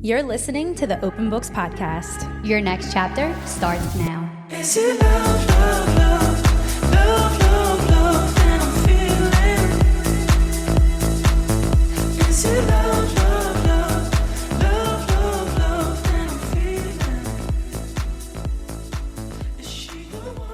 You're listening to the Open Books Podcast. Your next chapter starts now. Is it love, love, love, love, love, love that I'm feeling? Is it love, love, love, love, love, love that I'm feeling? Is she the one?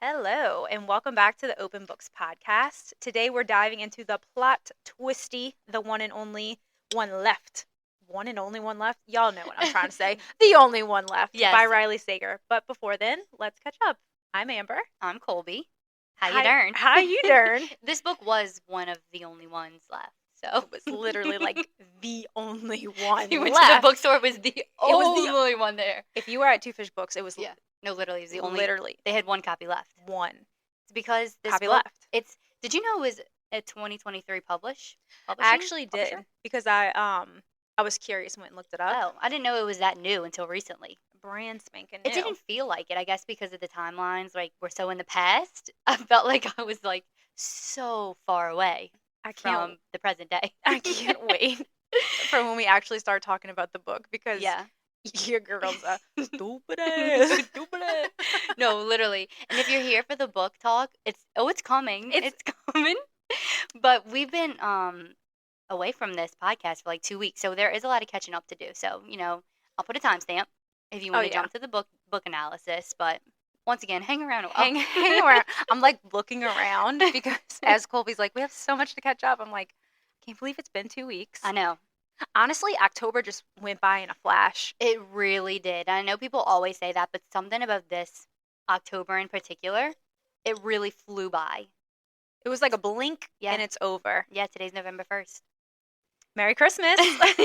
Hello, and welcome back to the Open Books Podcast. Today we're diving into the plot twisty, the one and only one left. One and only one left? Y'all know what I'm trying to say. The only one left by Riley Sager. But before then, let's catch up. I'm Amber. I'm Colby. How you doing? How you doing? This book was one of the only ones left. So It was literally like the only one you went left. to the bookstore, it was the only one there. If you were at Two Fish Books, it was No, literally, it was the only. literally They had one copy left. one It's because this copy book, left. Did you know it was a 2023 publishing? I actually did publisher? because I was curious and went and looked it up. Oh, I didn't know it was that new until recently. Brand spanking new. It didn't feel like it, I guess, because of the timelines. Like, we're so in the past. I felt like I was like so far away I can't from the present day. I can't wait for when we actually start talking about the book because Yeah. your girl's a stupid ass. Stupid ass. No, literally. And if you're here for the book talk, it's coming. It's coming. But we've been away from this podcast for like 2 weeks, so there is a lot of catching up to do. So, I'll put a timestamp if you want to jump to the book analysis. But once again, hang around a while. Hang around. I'm like looking around because as Colby's like, we have so much to catch up. I'm like, I can't believe it's been 2 weeks. I know. Honestly, October just went by in a flash. It really did. I know people always say that, but something about this October in particular, it really flew by. It was like a blink Yeah. and it's over. Yeah, today's November 1st. Merry Christmas.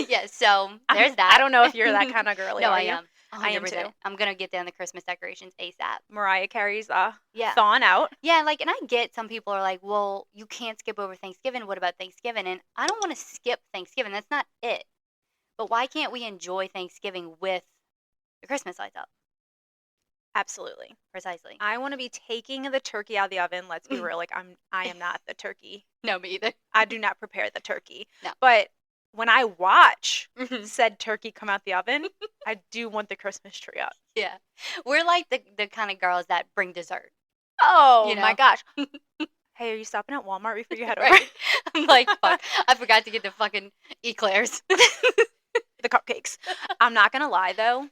Yeah, so there's that. I don't know if you're that kind of girly. No, are I you? am. I am 100%. too. I'm going to get down the Christmas decorations ASAP. Mariah Carey's Yeah. thawing out. Yeah, and I get some people are like, well, you can't skip over Thanksgiving. What about Thanksgiving? And I don't want to skip Thanksgiving. That's not it. But why can't we enjoy Thanksgiving with the Christmas lights up? Absolutely. Precisely. I want to be taking the turkey out of the oven. Let's be real. Like I am not the turkey. No, me either. I do not prepare the turkey. No. But when I watch Mhm. said turkey come out the oven, I do want the Christmas tree up. Yeah. We're like the kind of girls that bring dessert. Oh You my know? gosh. Hey, are you stopping at Walmart before you head over? Right? I'm like, fuck. I forgot to get the fucking eclairs. The cupcakes. I'm not gonna lie though.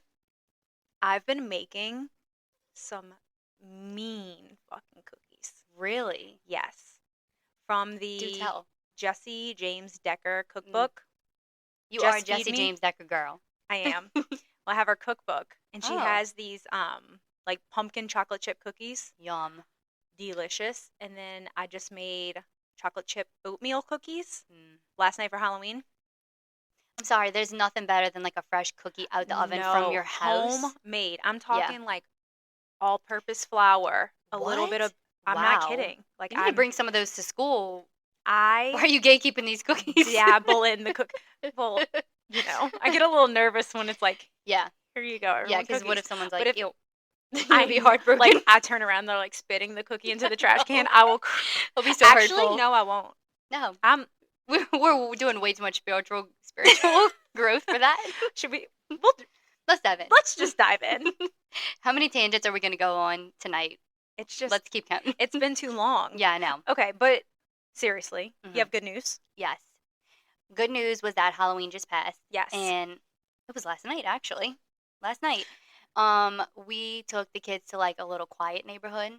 I've been making some mean fucking cookies. Really? Yes. From Do the tell. Jesse James Decker cookbook. You Just are a feed Jesse me? James Decker girl. I am. Well, I have her cookbook, and she Oh. has these like pumpkin chocolate chip cookies, Yum. delicious. And then I just made chocolate chip oatmeal cookies Mm. last night for Halloween. I'm sorry, there's nothing better than like a fresh cookie out the oven from your house. Homemade. I'm talking like all-purpose flour, a little bit What? of. I'm not Wow. kidding. Like You need to bring some of those to school. Why are I you gatekeeping these cookies? dabble in the cook. Well, I get a little nervous when it's like, Yeah, here you go. yeah. everyone, Because what cookies. if someone's But like, if- ew? I You'll be heartbroken. Like I turn around, they're like spitting the cookie into the trash can. I will. It'll be so Actually, hurtful. no, I won't. No, I'm. we're doing way too much spiritual growth for that. Should we? Let's dive in. Let's just dive in. How many tangents are we going to go on tonight? It's just. Let's keep counting. It's been too long. Yeah, I know. Okay, but seriously, Mhm. you have good news. Yes. Good news was that Halloween just passed. Yes. And it was last night, actually. Last night. We took the kids to like a little quiet neighborhood.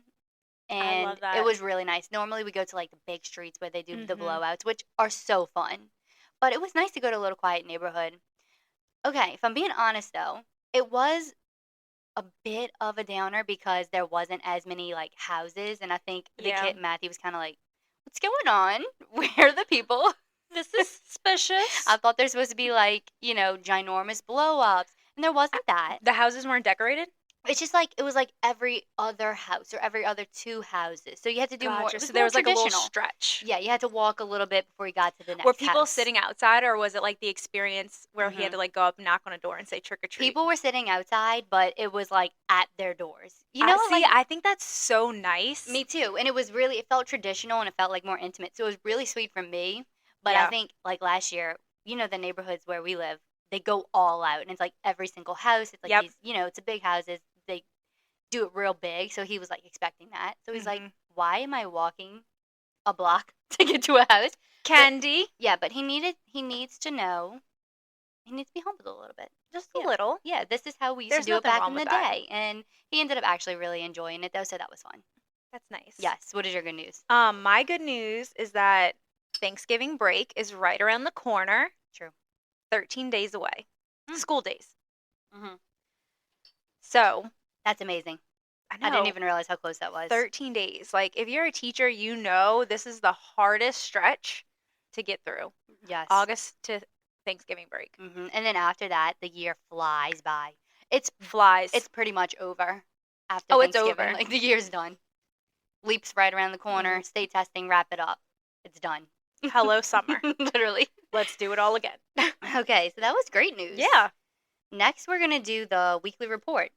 And love that. it was really nice. Normally we go to like the big streets where they do the Mhm. blowouts, which are so fun. But it was nice to go to a little quiet neighborhood. Okay, if I'm being honest though, it was a bit of a downer because there wasn't as many like houses, and I think the Yeah. kid Matthew was kind of like, "What's going on? Where are the people?" This is suspicious. I thought there's supposed to be like, ginormous blow ups. And there wasn't that. The houses weren't decorated. It's just like, it was like every other house or every other two houses. So you had to do more. Gotcha. It was So there more was like a little traditional. stretch. Yeah, you had to walk a little bit before you got to the next Were people house. sitting outside, or was it like the experience where he had Mhm. to like go up, knock on a door, and say trick or treat? People were sitting outside, but it was like at their doors. You know, see, like, I think that's so nice. me too. And it felt traditional and it felt like more intimate. So it was really sweet for me. But Yeah. I think like last year, the neighborhoods where we live, they go all out, and it's like every single house. It's like Yep. these, it's a big houses. They do it real big, so he was like expecting that. So he's like, Mhm. "Why am I walking a block to get to a house?" Candy, Yeah, but he needs to know. He needs to be humbled a little bit. just Yeah. a little. Yeah, this is how we used There's to do it nothing back wrong in the with that. day, and he ended up actually really enjoying it though, so that was fun. That's nice. Yes. What is your good news? My good news is that Thanksgiving break is right around the corner. True. 13 days away. Mm. School days. Hmm. So, That's amazing. I know. I didn't even realize how close that was. 13 days. Like, if you're a teacher, you know this is the hardest stretch to get through. Yes. August to Thanksgiving break. Hmm. And then after that, the year flies by. It's Flies. pretty much over after Oh, it's Thanksgiving. over. Like the year's done. Leaps right around the corner. State testing, wrap it up. It's done. Hello, summer. Literally. Let's do it all again. Okay, so that was great news. Yeah. Next, we're gonna do the weekly report,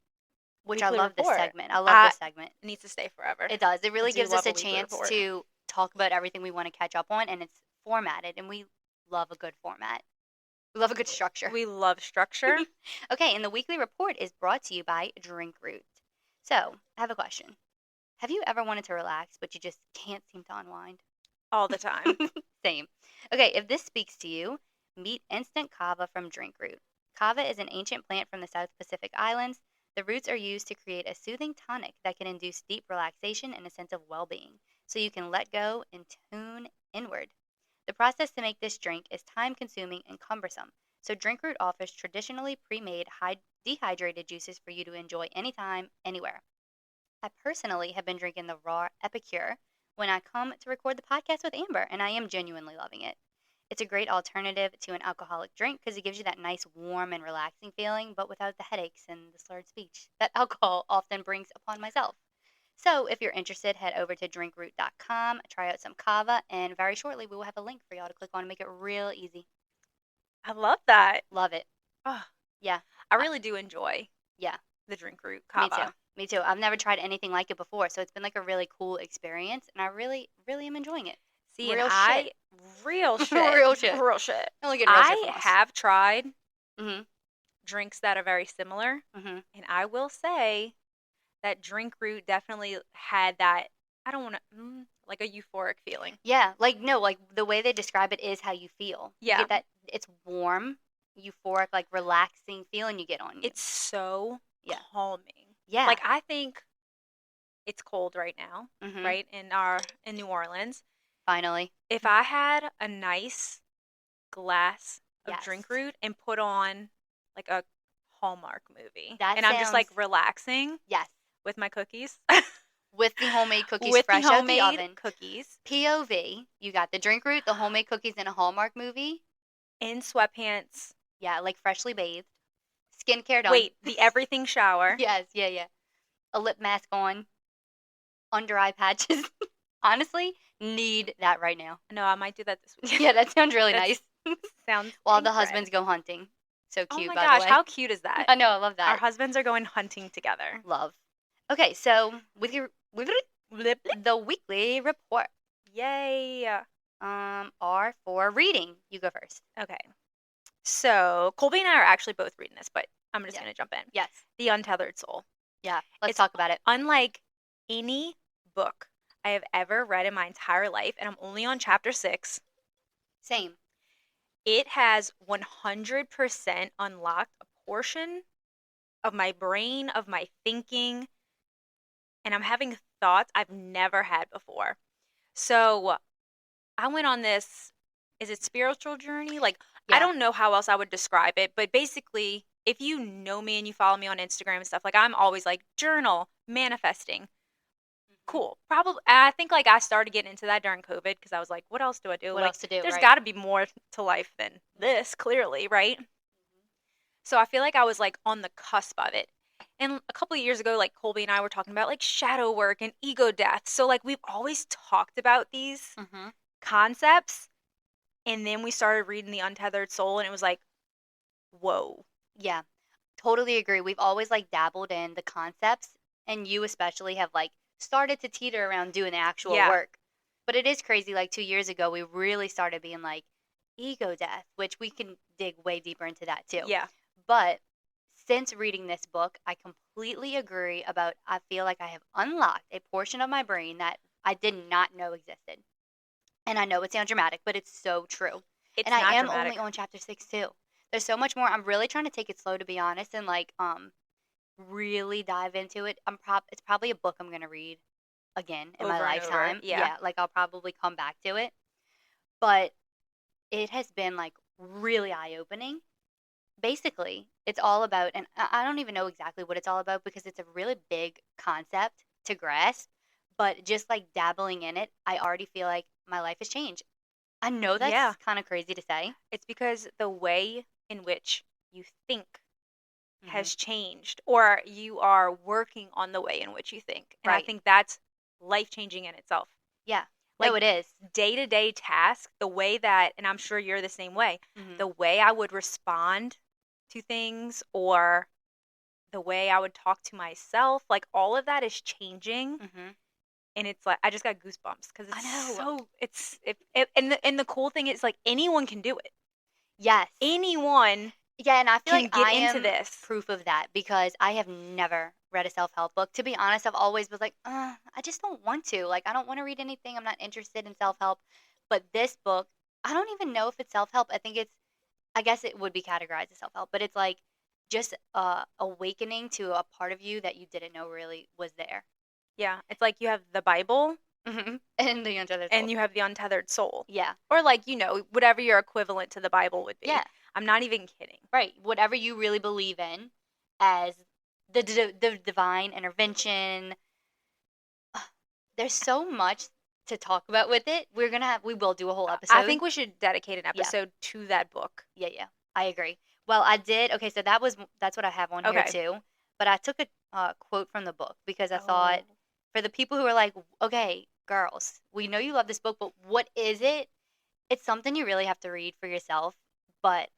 which I Weekly love report. this segment. I love this segment. It needs to stay forever. It does. It really do gives us love a a weekly chance report. to talk about everything we want to catch up on, and it's formatted, and we love a good format. We love a good structure. We love structure. Okay, and the weekly report is brought to you by Drink Root. So, I have a question. Have you ever wanted to relax, but you just can't seem to unwind? All the time. Same. Okay, if this speaks to you, meet instant kava from Drink Root. Kava is an ancient plant from the South Pacific Islands. The roots are used to create a soothing tonic that can induce deep relaxation and a sense of well-being, so you can let go and tune inward. The process to make this drink is time-consuming and cumbersome, so Drink Root offers traditionally pre-made dehydrated juices for you to enjoy anytime, anywhere. I personally have been drinking the raw Epicure when I come to record the podcast with Amber, and I am genuinely loving it. It's a great alternative to an alcoholic drink because it gives you that nice, warm, and relaxing feeling, but without the headaches and the slurred speech that alcohol often brings upon myself. So, if you're interested, head over to drinkroot.com, try out some kava, and very shortly we will have a link for y'all to click on and make it real easy. I love that. Love it. Oh, Yeah. I really do enjoy Yeah. the Drink Root kava. Me too. I've never tried anything like it before, so it's been like a really cool experience, and I really, really am enjoying it. See, Real and shit. real shit. Real shit. Real shit. Only get real shit I from us. have tried Mm-hmm. drinks that are very similar, Mm-hmm. and I will say that Drink Root definitely had that, I don't want to, like a euphoric feeling. Yeah, like no, like the way they describe it is how you feel. You Yeah. get that it's warm, euphoric, like relaxing feeling you get on you. It's so Yeah. calming. yeah, Like, I think it's cold right now, Mhm. right, in New Orleans. Finally. If I had a nice glass of Yes. Drink Root and put on like a Hallmark movie, That and I'm just like sounds- relaxing Yes, with my cookies, with the homemade cookies with fresh the out the homemade oven. cookies, POV, you got the Drink Root, the homemade cookies in a Hallmark movie. in sweatpants. Yeah, like freshly bathed, skincare done. Wait, the everything shower. Yes, yeah. A lip mask on, under eye patches. Honestly, need that right now. No, I might do that this week. Yeah, that sounds really That's nice. Sounds While the incredible. husbands go hunting. So Oh cute, my by gosh, the way. how cute is that? I know, I love that. Our husbands are going hunting together. Love. Okay, so the weekly report Yay. are for reading. You go first. Okay. So Colby and I are actually both reading this, but I'm just Yeah. going to jump in. Yes. The Untethered Soul. Yeah. Let's It's talk about it. Unlike any book I have ever read in my entire life, and I'm only on chapter 6, Same. it has 100% unlocked a portion of my brain, of my thinking, and I'm having thoughts I've never had before. So I went on this, is it spiritual journey? Like, Yeah. I don't know how else I would describe it, but basically, if you know me and you follow me on Instagram and stuff, like, I'm always like, journal, manifesting. Cool. Probably, I think like I started getting into that during COVID because I was like, what else do I do? What Like, else to do? there's right? got to be more to life than this, clearly, right? So I feel like I was like on the cusp of it. And a couple of years ago, like Colby and I were talking about like shadow work and ego death. So like we've always talked about these Mhm. concepts. And then we started reading The Untethered Soul, and it was like, whoa. Yeah. Totally agree. We've always like dabbled in the concepts, and you especially have like started to teeter around doing the actual Yeah. work. But it is crazy. Like 2 years ago, we really started being like, ego death, which we can dig way deeper into that too. Yeah. But since reading this book, I completely agree about I feel like I have unlocked a portion of my brain that I did not know existed. And I know it sounds dramatic, but it's so true. It's And I not am dramatic. only on chapter 6 too. There's so much more. I'm really trying to take it slow, to be honest, and like really dive into it. It's probably a book I'm gonna read again in my Over and over, lifetime. yeah. Like I'll probably come back to it. But it has been like really eye opening. Basically, it's all about, and I don't even know exactly what it's all about because it's a really big concept to grasp. But just like dabbling in it, I already feel like my life has changed. I know that's Yeah. kind of crazy to say. It's because the way in which you think Mhm. has changed, or you are working on the way in which you think. And I Right. think that's life-changing in itself. Yeah. No, Like, it is. day-to-day task, the way that, and I'm sure you're the same way, Mhm. the way I would respond to things, or the way I would talk to myself, like all of that is changing. Mhm. And it's like I just got goosebumps because I it's know. so and the cool thing is like anyone can do it. Yes. Anyone Yeah, and I feel can like get I into am this. proof of that because I have never read a self-help book. To be honest, I've always was like, I just don't want to. Like, I don't want to read anything. I'm not interested in self-help. But this book, I don't even know if it's self-help. I guess it would be categorized as self-help, but it's like just awakening to a part of you that you didn't know really was there. Yeah, it's like you have the Bible And the Untethered Soul. and you have the Untethered Soul, Yeah. or like whatever your equivalent to the Bible would be. Yeah. I'm not even kidding. Right. Whatever you really believe in as the divine intervention. There's so much to talk about with it. We will do a whole episode. I think we should dedicate an episode to that book. Yeah. I agree. Well, I did. Okay, so that's what I have on here Okay. too. But I took a quote from the book because I thought for the people who are like, okay, girls, we know you love this book, but what is it? It's something you really have to read for yourself. But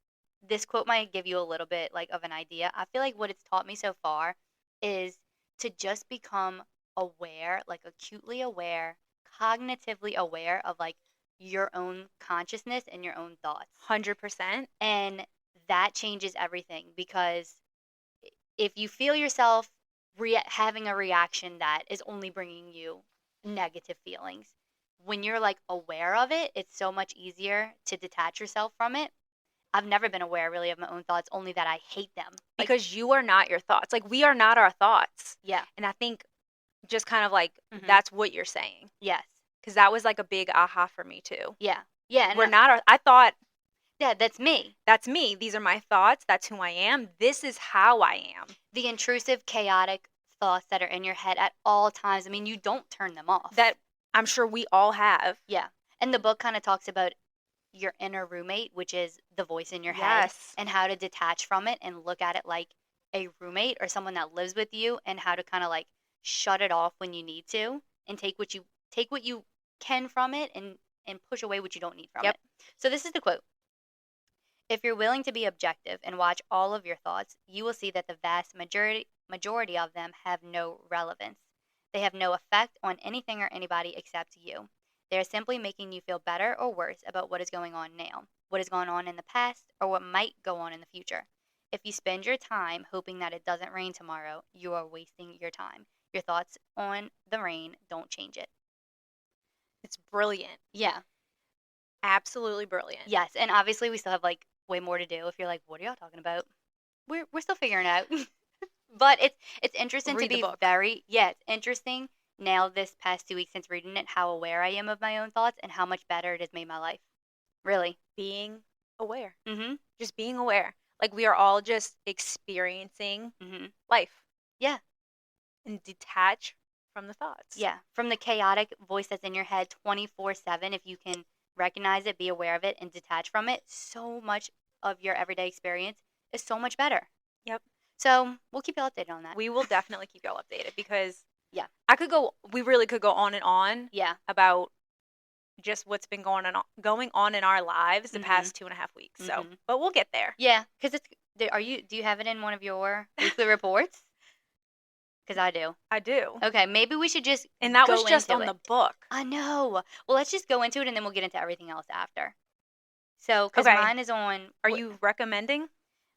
this quote might give you a little bit like of an idea. I feel like what it's taught me so far is to just become aware, like acutely aware, cognitively aware of like your own consciousness and your own thoughts. 100%. And that changes everything because if you feel yourself having a reaction that is only bringing you negative feelings, when you're like aware of it, it's so much easier to detach yourself from it. I've never been aware really of my own thoughts, only that I hate them. Like, Because you are not your thoughts. Like, we are not our thoughts. yeah, And I think just kind of like Mhm. that's what you're saying. yes, Because that was like a big aha for me too. yeah. And We're not our, I thought, yeah, that's me. that's me. These are my thoughts. That's who I am. This is how I am. The intrusive, chaotic thoughts that are in your head at all times. I mean, you don't turn them off. That I'm sure we all have. Yeah. And the book kind of talks about your inner roommate, which is the voice in your head, Yes. and how to detach from it and look at it like a roommate or someone that lives with you, and how to kind of like shut it off when you need to and take what you can from it and push away what you don't need from Yep. it. So this is the quote. If you're willing to be objective and watch all of your thoughts, you will see that the vast majority of them have no relevance. They have no effect on anything or anybody except you. They are simply making you feel better or worse about what is going on now, what has gone on in the past, or what might go on in the future. If you spend your time hoping that it doesn't rain tomorrow, you are wasting your time. Your thoughts on the rain don't change it. It's brilliant. Yeah. Absolutely brilliant. Yes, and obviously we still have like way more to do. If you're like, what are y'all talking about? We're still figuring it out. But it's interesting Read to the be book. it's interesting now this past 2 weeks since reading it how aware I am of my own thoughts and how much better it has made my life. Really. Being aware. Mhm. Just being aware. Like we are all just experiencing Mhm. life. Yeah. And detach from the thoughts. Yeah, from the chaotic voice that's in your head 24/7, if you can recognize it, be aware of it, and detach from it, so much of your everyday experience is so much better. Yep. So we'll keep you updated on that. We will definitely keep y'all updated because Yeah. we really could go on and on Yeah. about just what's been going on in our lives the Mhm. past 2.5 weeks. So, Mhm. but we'll get there. Yeah, because do you have it in one of your weekly reports? Because I do. I do. Okay, maybe we should just And that go was just into on it. the book. I know. Well, let's just go into it and then we'll get into everything else after. So, because Okay. mine is on. Are you recommending?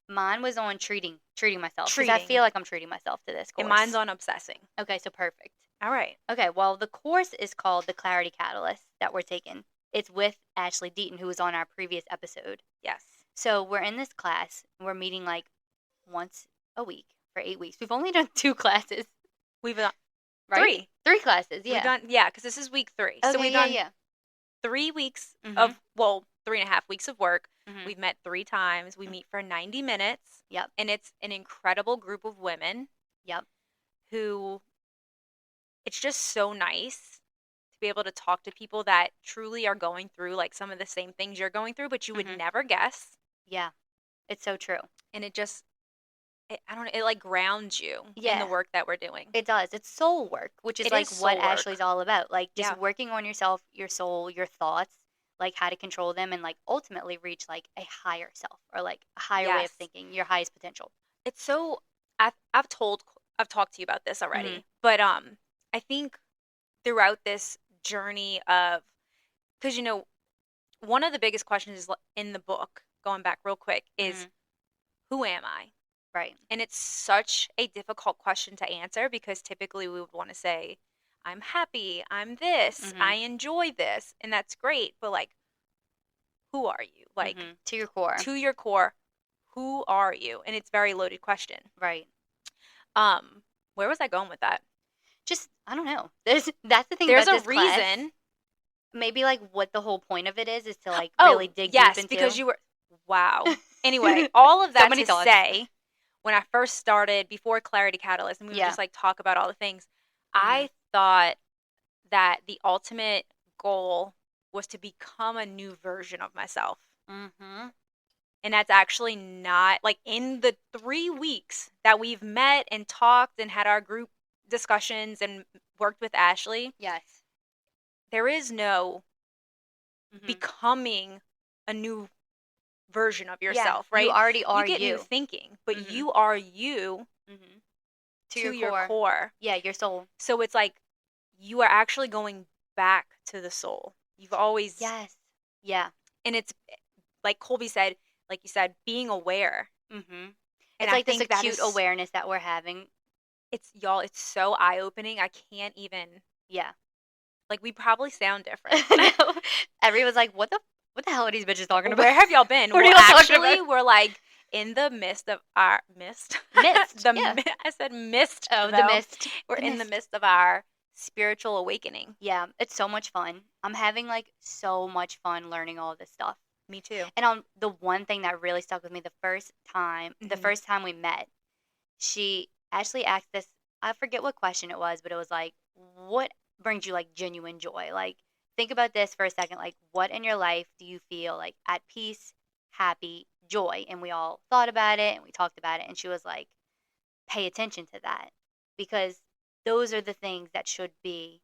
Mine was on treating myself. Because I Treating. feel like I'm treating myself to this course. And mine's on obsessing. Okay, so perfect. All right. Okay, well, the course is called the Clarity Catalyst that we're taking. It's with Ashley Deaton, who was on our previous episode. Yes. So we're in this class. We're meeting like once a week for 8 weeks. We've only done 2 classes. We've done Right? 3 classes, yeah. We've done, because this is week 3. Okay, So we've yeah, done yeah. 3 weeks Mhm. of, 3.5 weeks of work. Mhm. We've met 3 times. We meet for 90 minutes. Yep. And it's an incredible group of women. Yep. Who, it's just so nice to be able to talk to people that truly are going through like some of the same things you're going through, but you would Mhm. never guess. Yeah. It's so true. And it just, I don't know, it like grounds you in Yeah. the work that we're doing. It does. It's soul work, which is It like is what soul work. Ashley's all about. Like just Yeah. working on yourself, your soul, your thoughts, like how to control them and like ultimately reach like a higher self or like a higher way of Yes. thinking, your highest potential. It's so, I've talked to you about this already, Mhm. but I think throughout this journey of, because one of the biggest questions is in the book, going back real quick, is Mhm. who am I? Right. And it's such a difficult question to answer because typically we would want to say, I'm happy, I'm this, Mhm. I enjoy this, and that's great. But like, who are you? Like, To your core. to your core, who are you? And it's a very loaded question. Right. Where was I going with that? Just I don't know. That's the thing There's about a this class. reason. Maybe like what the whole point of it is to like Oh, really dig yes, deep into. because you were, wow. Anyway, all of So that many to thoughts. say, when I first started, before Clarity Catalyst, and we would Yeah. just like talk about all the things, Mhm. I thought that the ultimate goal was to become a new version of myself. Mhm. And that's actually not, like, in the 3 weeks that we've met and talked and had our group discussions and worked with Ashley, Yes. there is no Mhm. becoming a new version of Yeah, yourself, right? You already are you get you. new thinking, but Mhm. you are you Mhm. to your core. Yeah, your soul. So it's like you are actually going back to the soul. You've always, Yes. Yeah. and it's like Colby said, like you said, being aware. Mhm. And It's I like this think that acute is, awareness that we're having. it's so eye opening. I can't even, Yeah. like, we probably sound different. No. Everyone's like, what the hell are these bitches talking about? Where have y'all been? What are Well, y'all talking actually, about? we're like in the midst of our mist. Mist, yeah. I said mist. Oh, the though. mist. We're The in the mist. midst of our spiritual awakening. Yeah, it's so much fun. I'm having like so much fun learning all this stuff. Me too. And the one thing that really stuck with me the first time Mhm. we met, she actually asked this. I forget what question it was, but it was like, "What brings you like genuine joy?" Like, think about this for a second. Like, what in your life do you feel like at peace, happy, joy? And we all thought about it and we talked about it. And she was like, "Pay attention to that because those are the things that should be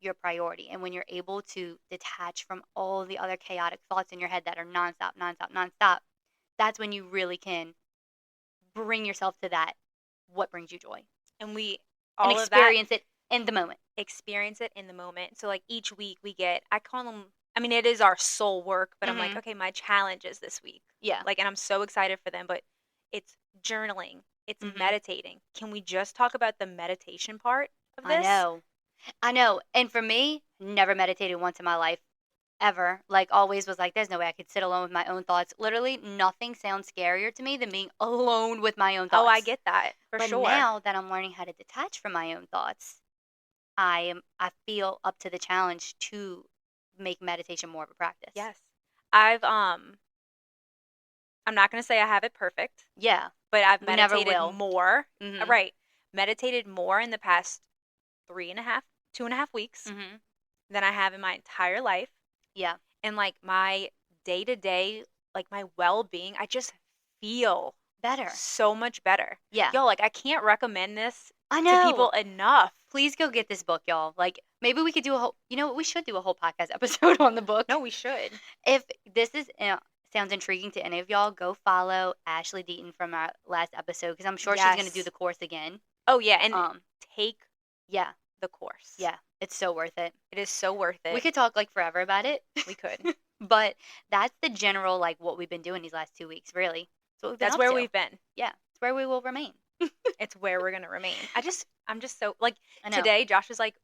your priority. And when you're able to detach from all the other chaotic thoughts in your head that are nonstop, nonstop, nonstop, that's when you really can bring yourself to that what brings you joy And we and all of that experience it in the moment. experience it in the moment. So like each week we get, I call them, I mean, it is our soul work, but I'm like, Mhm. okay, my challenge is this week. Yeah. Like, and I'm so excited for them, but it's journaling, it's Mhm. meditating. Can we just talk about the meditation part of I this? know. I know. And for me, never meditated once in my life. Ever. Like, always was like, there's no way I could sit alone with my own thoughts. Literally, nothing sounds scarier to me than being alone with my own thoughts. Oh, I get that for But sure. now that I'm learning how to detach from my own thoughts, I feel up to the challenge to make meditation more of a practice. Yes. I'm not going to say I have it perfect, Yeah. but I've We never meditated will. more. Mhm. Right. Meditated more in the past 2.5 weeks Mhm. than I have in my entire life. Yeah. And like my day to day, like my well being, I just feel Better. so much better. Yeah. Yo, like I can't recommend this I to know. people enough. Please go get this book, y'all. Like, maybe we could do a whole. You know what? We should do a whole podcast episode on the book. No, we should. If this is sounds intriguing to any of y'all, go follow Ashley Deaton from our last episode because I'm sure she's going to do Yes. the course again. Oh yeah, and take Yeah. the course. Yeah. It's so worth it. It is so worth it. We could talk like forever about it. We could. But that's the general, like, what we've been doing these last 2 weeks, really. That's what we've been That's up where to. we've been. Yeah, it's where we will remain. It's where we're gonna remain. I'm just so like I know. today. Josh was like,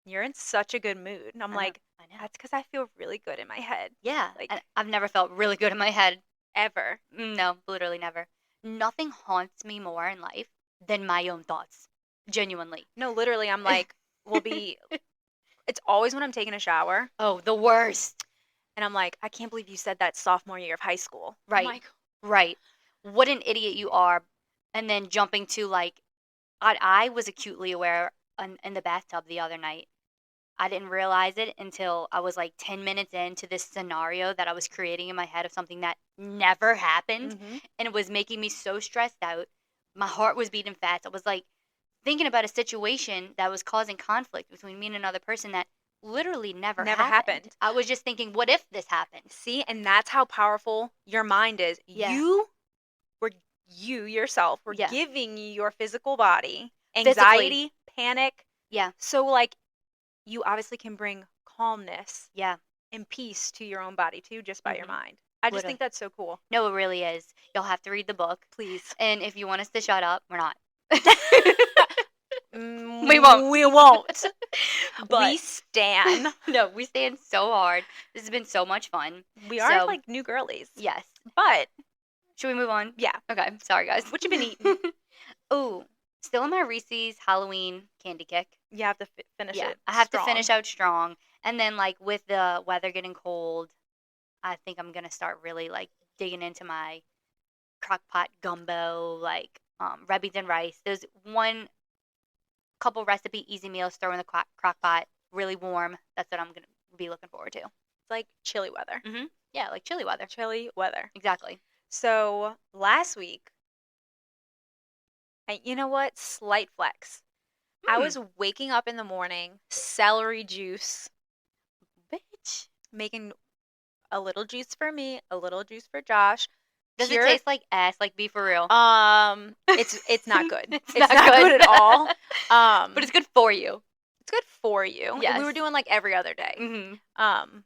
"You're in such a good mood," and I'm I know. like, I know. "That's because I feel really good in my head." Yeah, Like and I've never felt really good in my head. ever. No, literally never. Nothing haunts me more in life than my own thoughts. Genuinely. No, literally, I'm like, we'll be. It's always when I'm taking a shower, Oh, the worst. and I'm like, I can't believe you said that sophomore year of high school. I'm Right. like, Right. What an idiot you are. And then jumping to, like, I was acutely aware in the bathtub the other night. I didn't realize it until I was like 10 minutes into this scenario that I was creating in my head of something that never happened. mhm. And it was making me so stressed out. My heart was beating fast. I was like thinking about a situation that was causing conflict between me and another person that literally never Never happened. I was just thinking, what if this happened? See, and that's how powerful your mind is. Yeah. You yourself were Yeah. giving your physical body Physically. anxiety, panic. Yeah. So like, you obviously can bring calmness Yeah. and peace to your own body too, just by your Mhm. mind. I just Literally. think that's so cool. No, it really is. You'll have to read the book. Please. And if you want us to shut up, we're not. We won't. We won't. But We stand. no, we stand so hard. This has been so much fun. We are So- like new girlies. Yes. But Should we move on? yeah, Okay. Sorry, guys. what you been eating? Ooh, still in my Reese's Halloween candy kick. You have to finish Yeah, it. I have to strong. finish out strong. And then, like, with the weather getting cold, I think I'm gonna start really like digging into my crock pot gumbo, like red beans and rice. There's one couple recipe easy meals, throw in the crock pot, really warm. That's what I'm gonna be looking forward to. It's like chilly weather. Yeah, like chilly weather. Chilly weather. Exactly. So last week, and you know what? Slight flex. I Hmm. was waking up in the morning, celery juice, Bitch. making a little juice for me, a little juice for Josh. Does Pure- it taste like ass? Like, be for real. It's not good. It's It's not not good. good at all. But it's good for you. it's good for you. Yes. We were doing like every other day. Mm-hmm.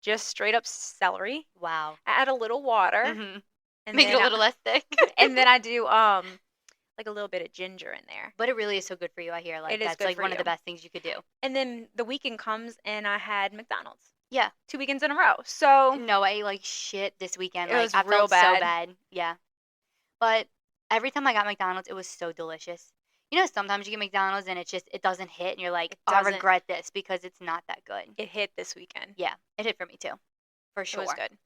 Just straight up celery. Wow. I add a little water, Mm-hmm. and Make it then a little less thick. and then I do like a little bit of ginger in there. But it really is so good for you, I hear. Like, It is that's good like for one of the you. best things you could do. And then the weekend comes, and I had McDonald's Yeah. 2 weekends in a row. So No, I ate like shit this weekend. It Like, was I real felt so bad. bad. Yeah. But every time I got McDonald's, it was so delicious. You know, sometimes you get McDonald's and it doesn't hit, and you're like, It oh, I doesn't. regret this because it's not that good. it hit this weekend. Yeah, it hit for me too, for sure. It was good.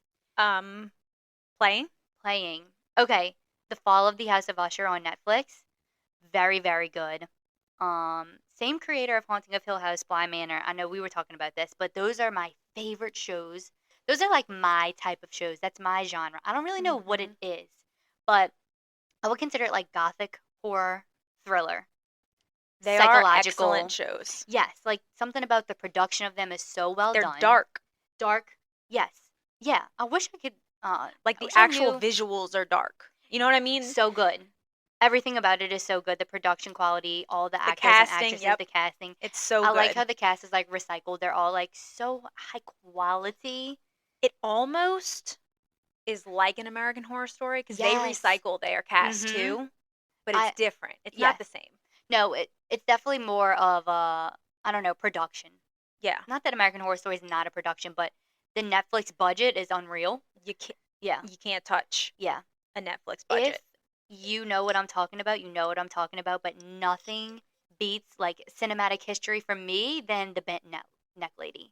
Playing. Playing. Okay, The Fall of the House of Usher on Netflix. Very, very good. Same creator of Haunting of Hill House, Bly Manor. I know we were talking about this, but those are my favorite shows. Those are like my type of shows. That's my genre. I don't really know what it is, but I would consider it like gothic horror thriller. They are Psychological. excellent shows. Yes, like something about the production of them is so well They're done. dark. Dark. Yes. Yeah. I wish I could. Like I the wish I actual knew- visuals are dark. You know what I mean? So good. Everything about it is so good. The production quality, all the actors casting, and actresses, yep. the casting. It's so I good. like how the cast is like recycled. They're all like so high quality. It almost is like an American Horror Story because they Yes. recycle their cast Mhm. too, but it's I- different. It's yes. not the same. No, it's definitely more of a, I don't know, production. Yeah, Not that American Horror Story is not a production, but the Netflix budget is unreal. you can't touch Yeah. a Netflix budget. If you know what I'm talking about, you know what I'm talking about, but nothing beats like cinematic history for me than the bent neck lady.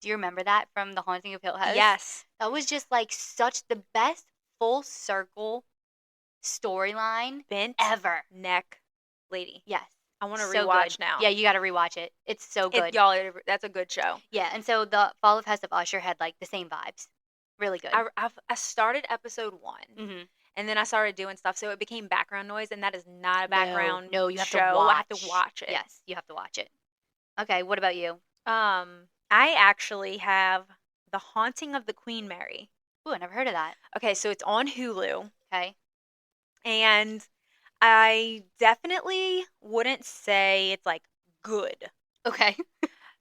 Do you remember that from The Haunting of Hill House? Yes, That was just like such the best full circle storyline bent ever. neck lady. Yes. I want to So rewatch good. now. Yeah, you got to rewatch it. It's so good. Y'all, that's a good show. Yeah, and so the Fall of House of Usher had like the same vibes. Really good. I started episode 1, Mm-hmm. and then I started doing stuff, so it became background noise, and that is not a background No, you have show. to watch. I have to watch it. Yes, you have to watch it. Okay, what about you? I actually have The Haunting of the Queen Mary. Ooh, I never heard of that. Okay, so it's on Hulu, Okay. and I definitely wouldn't say it's like good, Okay.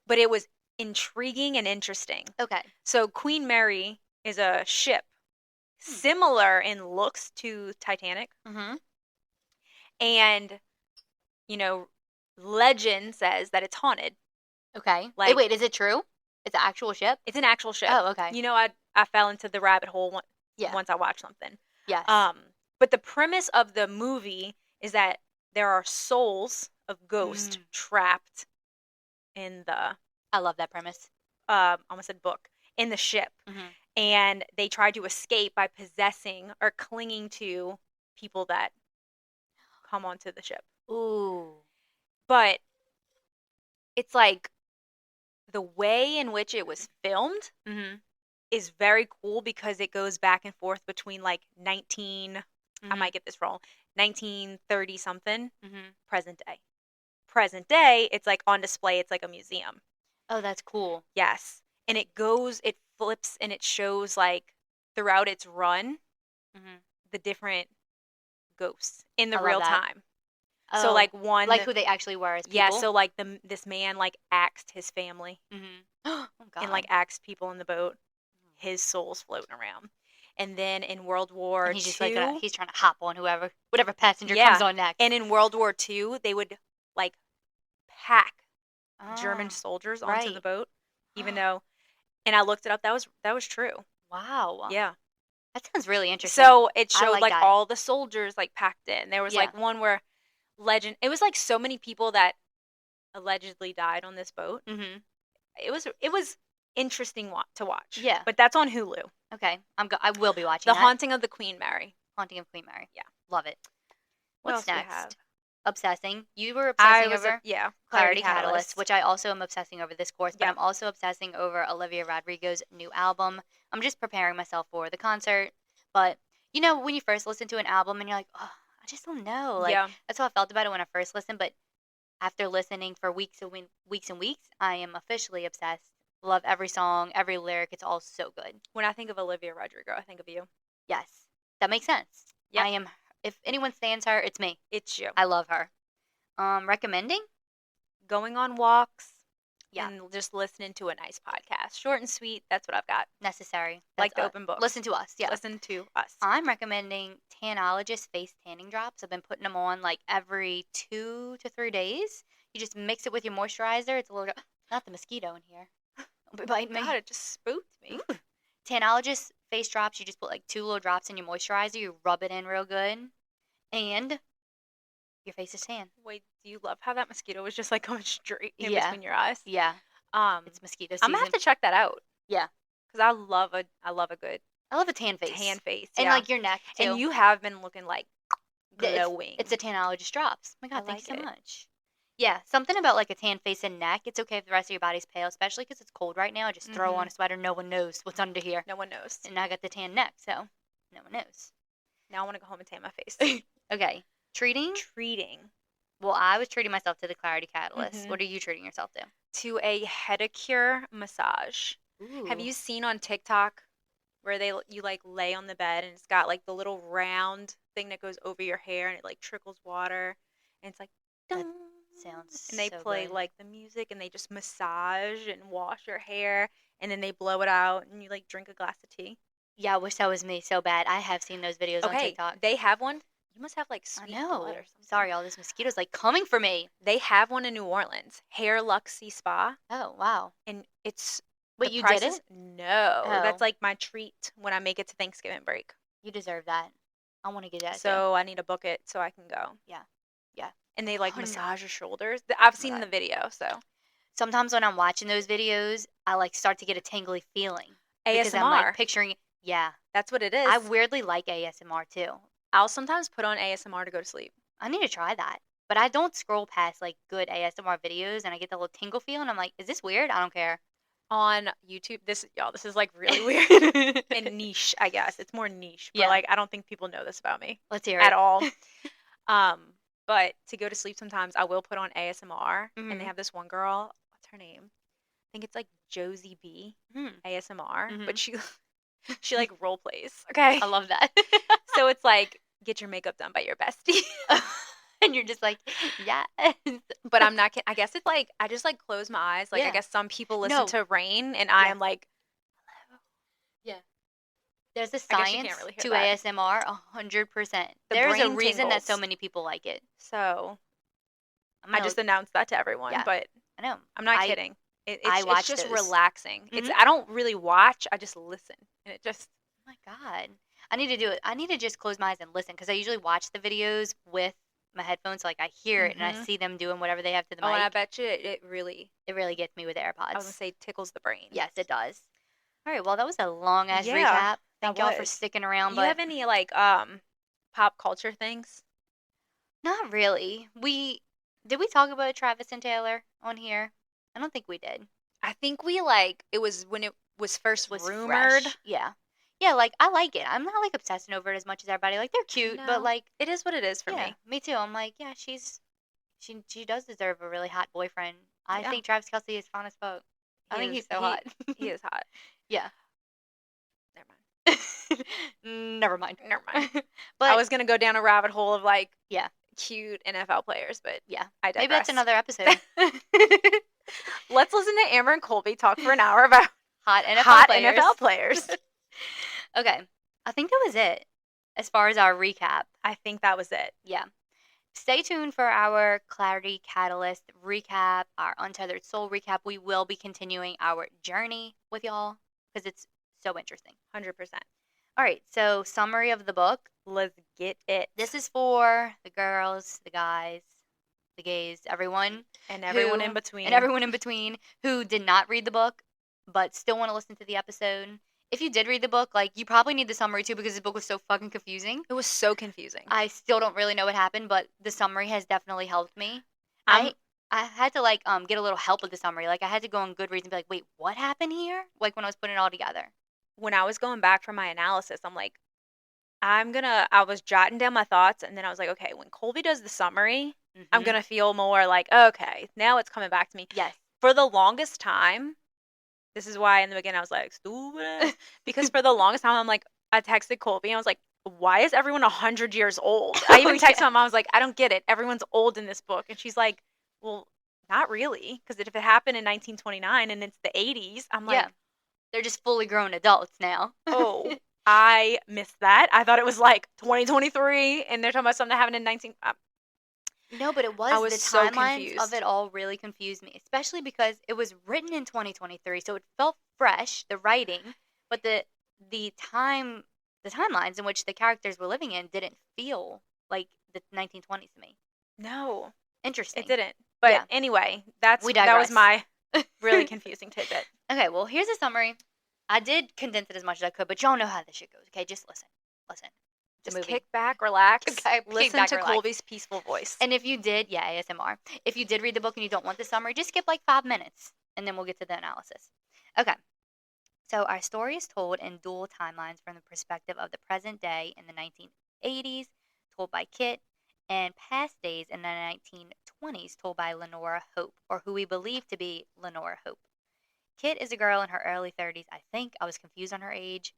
but it was intriguing and interesting. Okay. So Queen Mary is a ship similar in looks to Titanic. Mm-hmm. And, you know, legend says that it's haunted. Okay. Like- wait, is it true? It's an actual ship? It's an actual ship. Oh, okay. You know, I fell into the rabbit hole Yeah. once I watched something. Yes. But the premise of the movie is that there are souls of ghosts trapped in the I love that premise. almost said book, in the ship. Mm-hmm. And they try to escape by possessing or clinging to people that come onto the ship. Ooh. But it's like the way in which it was filmed Mm-hmm. is very cool because it goes back and forth between like I might get this wrong, 1930 something, Mm-hmm. present day. Present day, it's like on display, it's like a museum. Oh, that's cool. Yes. And it flips and it shows like throughout its run Mm-hmm. the different ghosts in the I love real that. time. Oh, So like one like who they actually were as people? yeah, so like this man like axed his family Mm-hmm. Oh, God. and like axed people in the boat. His soul's floating around. And then in World War And he's just II, like he's trying to hop on whatever passenger Yeah. comes on next. and in World War II, they would like pack German Oh, soldiers onto right. the boat, even though, and I looked it up. That was true. Wow. Yeah. That sounds really interesting. So it I showed like like that. all the soldiers like packed in. There was Yeah. like one where it was like so many people that allegedly died on this boat. Mm-hmm. It was interesting to watch. Yeah. But that's on Hulu. Okay. I will be watching The that. Haunting of the Queen Mary. Haunting of Queen Mary. Yeah. Love it. What What's else do we next? have? Obsessing. You were I obsessing was over Clarity Clarity Catalyst, which I also am obsessing over this course, but Yeah. I'm also obsessing over Olivia Rodrigo's new album. I'm just preparing myself for the concert. But, you know, when you first listen to an album and you're like, oh, I just don't know. Like, Yeah. that's how I felt about it when I first listened. But after listening for weeks and weeks, I am officially obsessed. Love every song, every lyric. It's all so good. When I think of Olivia Rodrigo, I think of you. Yes. That makes sense. Yep. If anyone stands her, it's me. It's you. I love her. Recommending? Going on walks. Yeah. And just listening to a nice podcast. Short and sweet. That's what I've got. Necessary. Like That's the open book. Listen to us. Yeah. Listen to us. I'm recommending Tanologist face tanning drops. I've been putting them on like every 2 to 3 days. You just mix it with your moisturizer. It's a little, not the mosquito in here. Don't be biting me. God, it just spooked me. Ooh. Tanologist face drops. You just put like 2 little drops in your moisturizer. You rub it in real good. And your face is tan. Wait, do you love how that mosquito was just like going straight in Yeah. between your eyes? Yeah. It's mosquito season. I'm gonna have to check that out. Yeah. Because I love a good I love a tan face. tan face. And yeah. like your neck too. And you have been looking like It's- glowing. It's a Tanologist drops. Oh my God, I thank you like so it. much. Yeah, something about like a tan face and neck. It's okay if the rest of your body's pale, especially because it's cold right now. Just throw on a sweater. No one knows what's under here. No one knows. And I got the tan neck, so no one knows. Now I want to go home and tan my face. Okay, treating? Treating Well, I was treating myself to the Clarity Catalyst. Mhm. What are you treating yourself to? to a pedicure massage. Have you seen on TikTok where you like lay on the bed and it's got like the little round thing that goes over your hair and it like trickles water and it's like That dun, sounds and they so play good. like the music and they just massage and wash your hair and then they blow it out and you like drink a glass of tea. Yeah, I wish that was me so bad. I have seen those videos on Okay, TikTok. they have one. You must have like I sweet know. blood or something. Sorry, all this mosquitoes like coming for me. They have one in New Orleans, Hair Luxie Spa, Oh, wow. and it's Wait, the you price did is- it? No, Oh. that's like my treat when I make it to Thanksgiving break. You deserve that. I want to get that too. So I need to book it so I can go. Yeah. Yeah. And they like Oh, no. massage your shoulders. I've seen God. the video. So Sometimes when I'm watching those videos, I like start to get a tingly feeling. Because I'm ASMR. like picturing, yeah. That's what it is. I weirdly like ASMR too. I'll sometimes put on ASMR to go to sleep. I need to try that. But I don't scroll past like good ASMR videos and I get the little tingle feel and I'm like, is this weird? I don't care. On YouTube, this is like really weird and niche, I guess. It's more niche. But Yeah. like I don't think people know this about me Let's hear at it. all. But to go to sleep sometimes I will put on ASMR and Mhm. they have this one girl, what's her name? I think it's like Josie B Hmm. ASMR, Mhm. but she like role plays. Okay. I love that. So it's like get your makeup done by your bestie. And you're just like, yes. But I'm not kidding. I guess it's like I just like close my eyes. Like I Yeah. guess some people listen No. to rain, and I Yeah. am like, Yeah. There's a I guess you science can't really hear to that. ASMR, 100%. The There's a brain reason that so tingles. many people like it. So I'm I gonna just announced that to everyone. Yeah. But I know. I'm not I kidding. I It's watch just those. relaxing. It's Mhm. I don't really watch. I just listen, and it just Oh my God. I need to do it. I need to just close my eyes and listen because I usually watch the videos with my headphones. So like I hear it and I Mhm. see them doing whatever they have to the oh, and I mic. bet you it really. It really gets me with I was AirPods. gonna say tickles the brain. Yes, it does. All right. Well, that was a long ass Yeah, recap. Thank that y'all for was. sticking around. You But have any like pop culture things? not really. Did we talk about Travis and Taylor on here? I don't think we did. I think we like it was when it was first Was rumored. fresh. Yeah. Yeah, like I like it. I'm not like obsessing over it as much as everybody. Like they're cute, but No, like it is what it is for yeah, me. too. I'm like, yeah, she does deserve a really hot boyfriend. I Yeah. think Travis Kelsey is fun as fuck. I think He he's is- so he- hot. He is hot. Yeah. Never mind. Never mind. Never mind. But I was gonna go down a rabbit hole of like yeah, cute NFL players, but yeah. I digress. Maybe that's another episode. Let's listen to Amber and Colby talk for an hour about Hot NFL hot players. NFL players. Okay. I think that was it as far as our recap. I think that was it. Yeah. Stay tuned for our Clarity Catalyst recap, our Untethered Soul recap. We will be continuing our journey with y'all because it's so interesting. 100%. All right, so summary of the book. Let's get it. This is for the girls, the guys, the gays, everyone, and everyone who- in between. and everyone in between who did not read the book but still want to listen to the episode. If you did read the book, like you probably need the summary too because this book was so fucking confusing. It was so confusing. I still don't really know what happened, but the summary has definitely helped me. I'm- I had to like get a little help with the summary. Like I had to go on Goodreads and be like, wait, what happened here? Like when I was putting it all together. When I was going back from my analysis, I'm like, I was jotting down my thoughts, and then I was like, okay, when Colby does the summary, I'm Mhm. gonna feel more like, okay, now it's coming back to me. Yes. For the longest time, this is why in the beginning I was like, stupid. Because for the longest time, I'm like, I texted Colby and I was like, why is everyone 100 years old? I even texted Yeah. my mom, I was like, I don't get it. Everyone's old in this book. And she's like, well, not really. Because if it happened in 1929 and it's the 80s, I'm like, Yeah. They're just fully grown adults now. oh, I missed that. I thought it was like 2023 and they're talking about something that happened in 19. No, but it was, I was the so timelines confused. of it all really confused me, especially because it was written in 2023, so it felt fresh, the writing, but the timelines in which the characters were living in didn't feel like the 1920s to me. No, Interesting. it didn't. But Yeah. anyway, that We was digress. my really confusing tidbit. Okay, well, here's a summary. I did condense it as much as I could, but y'all know how this shit goes, okay? Just listen. Listen. It's a Just movie. kick back, relax, Okay, kick listen back, to relax. Colby's peaceful voice. And if you did, yeah, ASMR. If you did read the book and you don't want the summary, just skip like 5 minutes, and then we'll get to the analysis. Okay. So our story is told in dual timelines from the perspective of the present day in the 1980s, told by Kit, and past days in the 1920s, told by Lenora Hope, or who we believe to be Lenora Hope. Kit is a girl in her early 30s, I think. I was confused on her age,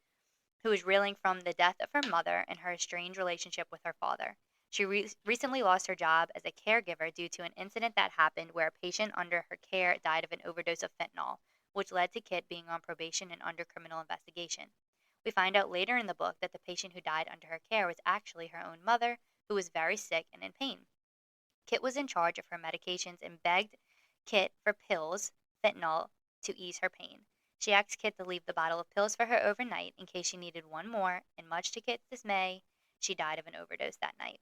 who is reeling from the death of her mother and her estranged relationship with her father. She recently lost her job as a caregiver due to an incident that happened where a patient under her care died of an overdose of fentanyl, which led to Kit being on probation and under criminal investigation. We find out later in the book that the patient who died under her care was actually her own mother, who was very sick and in pain. Kit was in charge of her medications and begged Kit for pills, fentanyl, to ease her pain. She asked Kit to leave the bottle of pills for her overnight in case she needed one more, and much to Kit's dismay, she died of an overdose that night.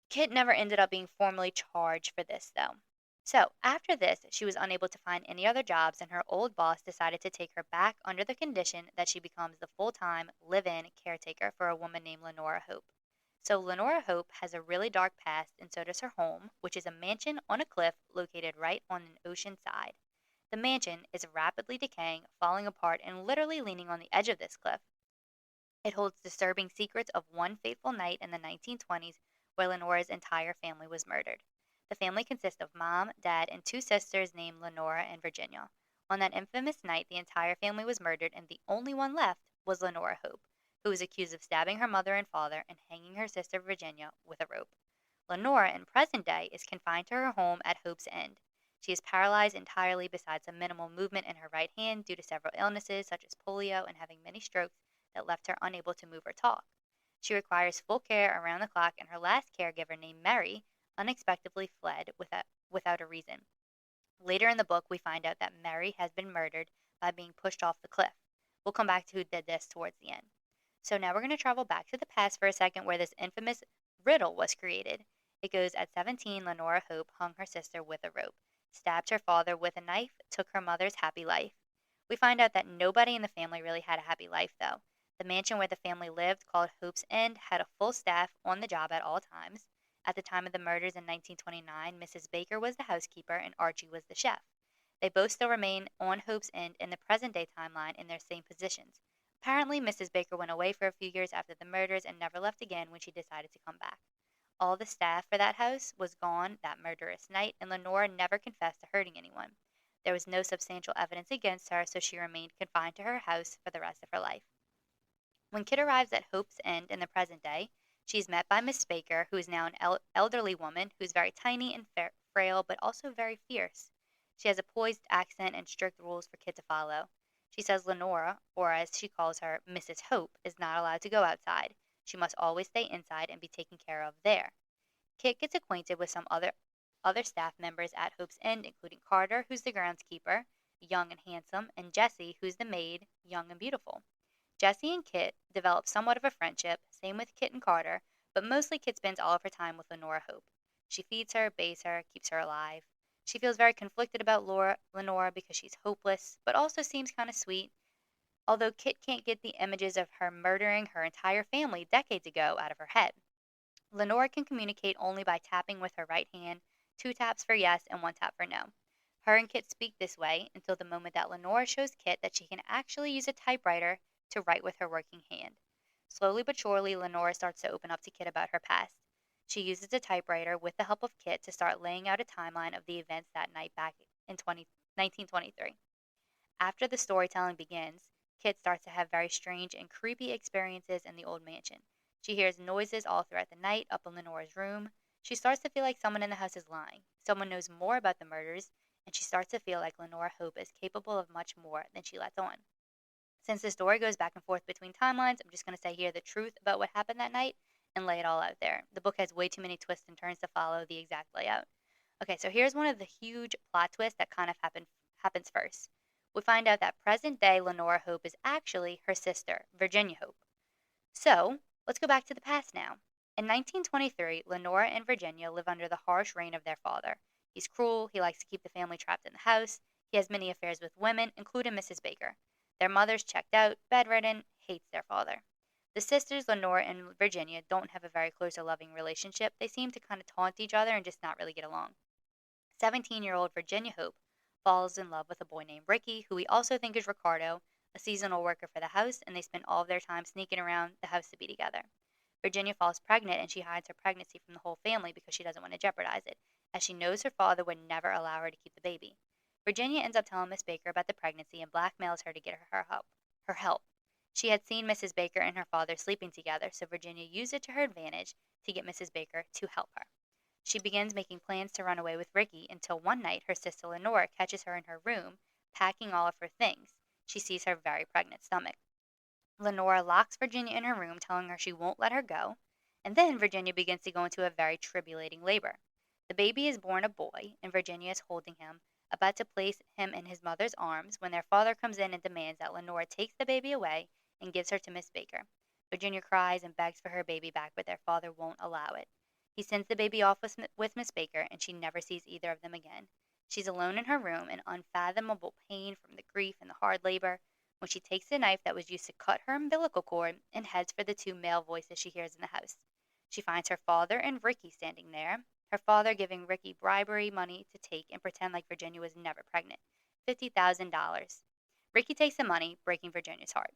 Kit never ended up being formally charged for this, though. So, after this, she was unable to find any other jobs, and her old boss decided to take her back under the condition that she becomes the full-time, live-in caretaker for a woman named Lenora Hope. So, Lenora Hope has a really dark past, and so does her home, which is a mansion on a cliff located right on an ocean side. The mansion is rapidly decaying, falling apart, and literally leaning on the edge of this cliff. It holds disturbing secrets of one fateful night in the 1920s where Lenora's entire family was murdered. The family consists of mom, dad, and 2 sisters named Lenora and Virginia. On that infamous night, the entire family was murdered, and the only one left was Lenora Hope, who was accused of stabbing her mother and father and hanging her sister Virginia with a rope. Lenora, in present day, is confined to her home at Hope's End. She is paralyzed entirely besides some minimal movement in her right hand due to several illnesses such as polio and having many strokes that left her unable to move or talk. She requires full care around the clock, and her last caregiver, named Mary, unexpectedly fled without a reason. Later in the book, we find out that Mary has been murdered by being pushed off the cliff. We'll come back to who did this towards the end. So now we're going to travel back to the past for a second where this infamous riddle was created. It goes, at 17, Lenora Hope hung her sister with a rope, stabbed her father with a knife, took her mother's happy life. We find out that nobody in the family really had a happy life, though. The mansion where the family lived, called Hope's End, had a full staff on the job at all times. At the time of the murders in 1929, Mrs. Baker was the housekeeper and Archie was the chef. They both still remain on Hope's End in the present-day timeline in their same positions. Apparently, Mrs. Baker went away for a few years after the murders and never left again when she decided to come back. All the staff for that house was gone that murderous night, and Lenora never confessed to hurting anyone. There was no substantial evidence against her, so she remained confined to her house for the rest of her life. When Kit arrives at Hope's End in the present day, she is met by Miss Baker, who is now an elderly woman who is very tiny and frail, but also very fierce. She has a poised accent and strict rules for Kit to follow. She says Lenora, or as she calls her, Mrs. Hope, is not allowed to go outside. She must always stay inside and be taken care of there. Kit gets acquainted with some other staff members at Hope's End, including Carter, who's the groundskeeper, young and handsome, and Jessie, who's the maid, young and beautiful. Jessie and Kit develop somewhat of a friendship, same with Kit and Carter, but mostly Kit spends all of her time with Lenora Hope. She feeds her, bathes her, keeps her alive. She feels very conflicted about Lenora because she's hopeless, but also seems kind of sweet, although Kit can't get the images of her murdering her entire family decades ago out of her head. Lenora can communicate only by tapping with her right hand, 2 taps for yes and 1 tap for no. Her and Kit speak this way until the moment that Lenora shows Kit that she can actually use a typewriter to write with her working hand. Slowly but surely, Lenora starts to open up to Kit about her past. She uses a typewriter with the help of Kit to start laying out a timeline of the events that night back in 1923. After the storytelling begins, Kit starts to have very strange and creepy experiences in the old mansion. She hears noises all throughout the night up in Lenora's room. She starts to feel like someone in the house is lying. Someone knows more about the murders, and she starts to feel like Lenora Hope is capable of much more than she lets on. Since the story goes back and forth between timelines, I'm just going to say here the truth about what happened that night and lay it all out there. The book has way too many twists and turns to follow the exact layout. Okay, so here's one of the huge plot twists that kind of happens first. We find out that present-day Lenora Hope is actually her sister, Virginia Hope. So, let's go back to the past now. In 1923, Lenora and Virginia live under the harsh reign of their father. He's cruel, he likes to keep the family trapped in the house, he has many affairs with women, including Mrs. Baker. Their mother's checked out, bedridden, hates their father. The sisters, Lenora and Virginia, don't have a very close or loving relationship. They seem to kind of taunt each other and just not really get along. 17-year-old Virginia Hope falls in love with a boy named Ricky, who we also think is Ricardo, a seasonal worker for the house, and they spend all of their time sneaking around the house to be together. Virginia falls pregnant, and she hides her pregnancy from the whole family because she doesn't want to jeopardize it, as she knows her father would never allow her to keep the baby. Virginia ends up telling Miss Baker about the pregnancy and blackmails her to get her help. She had seen Mrs. Baker and her father sleeping together, so Virginia used it to her advantage to get Mrs. Baker to help her. She begins making plans to run away with Ricky until one night her sister Lenora catches her in her room, packing all of her things. She sees her very pregnant stomach. Lenora locks Virginia in her room, telling her she won't let her go, and then Virginia begins to go into a very tribulating labor. The baby is born a boy, and Virginia is holding him, about to place him in his mother's arms, when their father comes in and demands that Lenora takes the baby away and gives her to Miss Baker. Virginia cries and begs for her baby back, but their father won't allow it. He sends the baby off with Miss Baker, and she never sees either of them again. She's alone in her room in unfathomable pain from the grief and the hard labor, when she takes the knife that was used to cut her umbilical cord and heads for the 2 male voices she hears in the house. She finds her father and Ricky standing there, her father giving Ricky bribery money to take and pretend like Virginia was never pregnant. $50,000. Ricky takes the money, breaking Virginia's heart.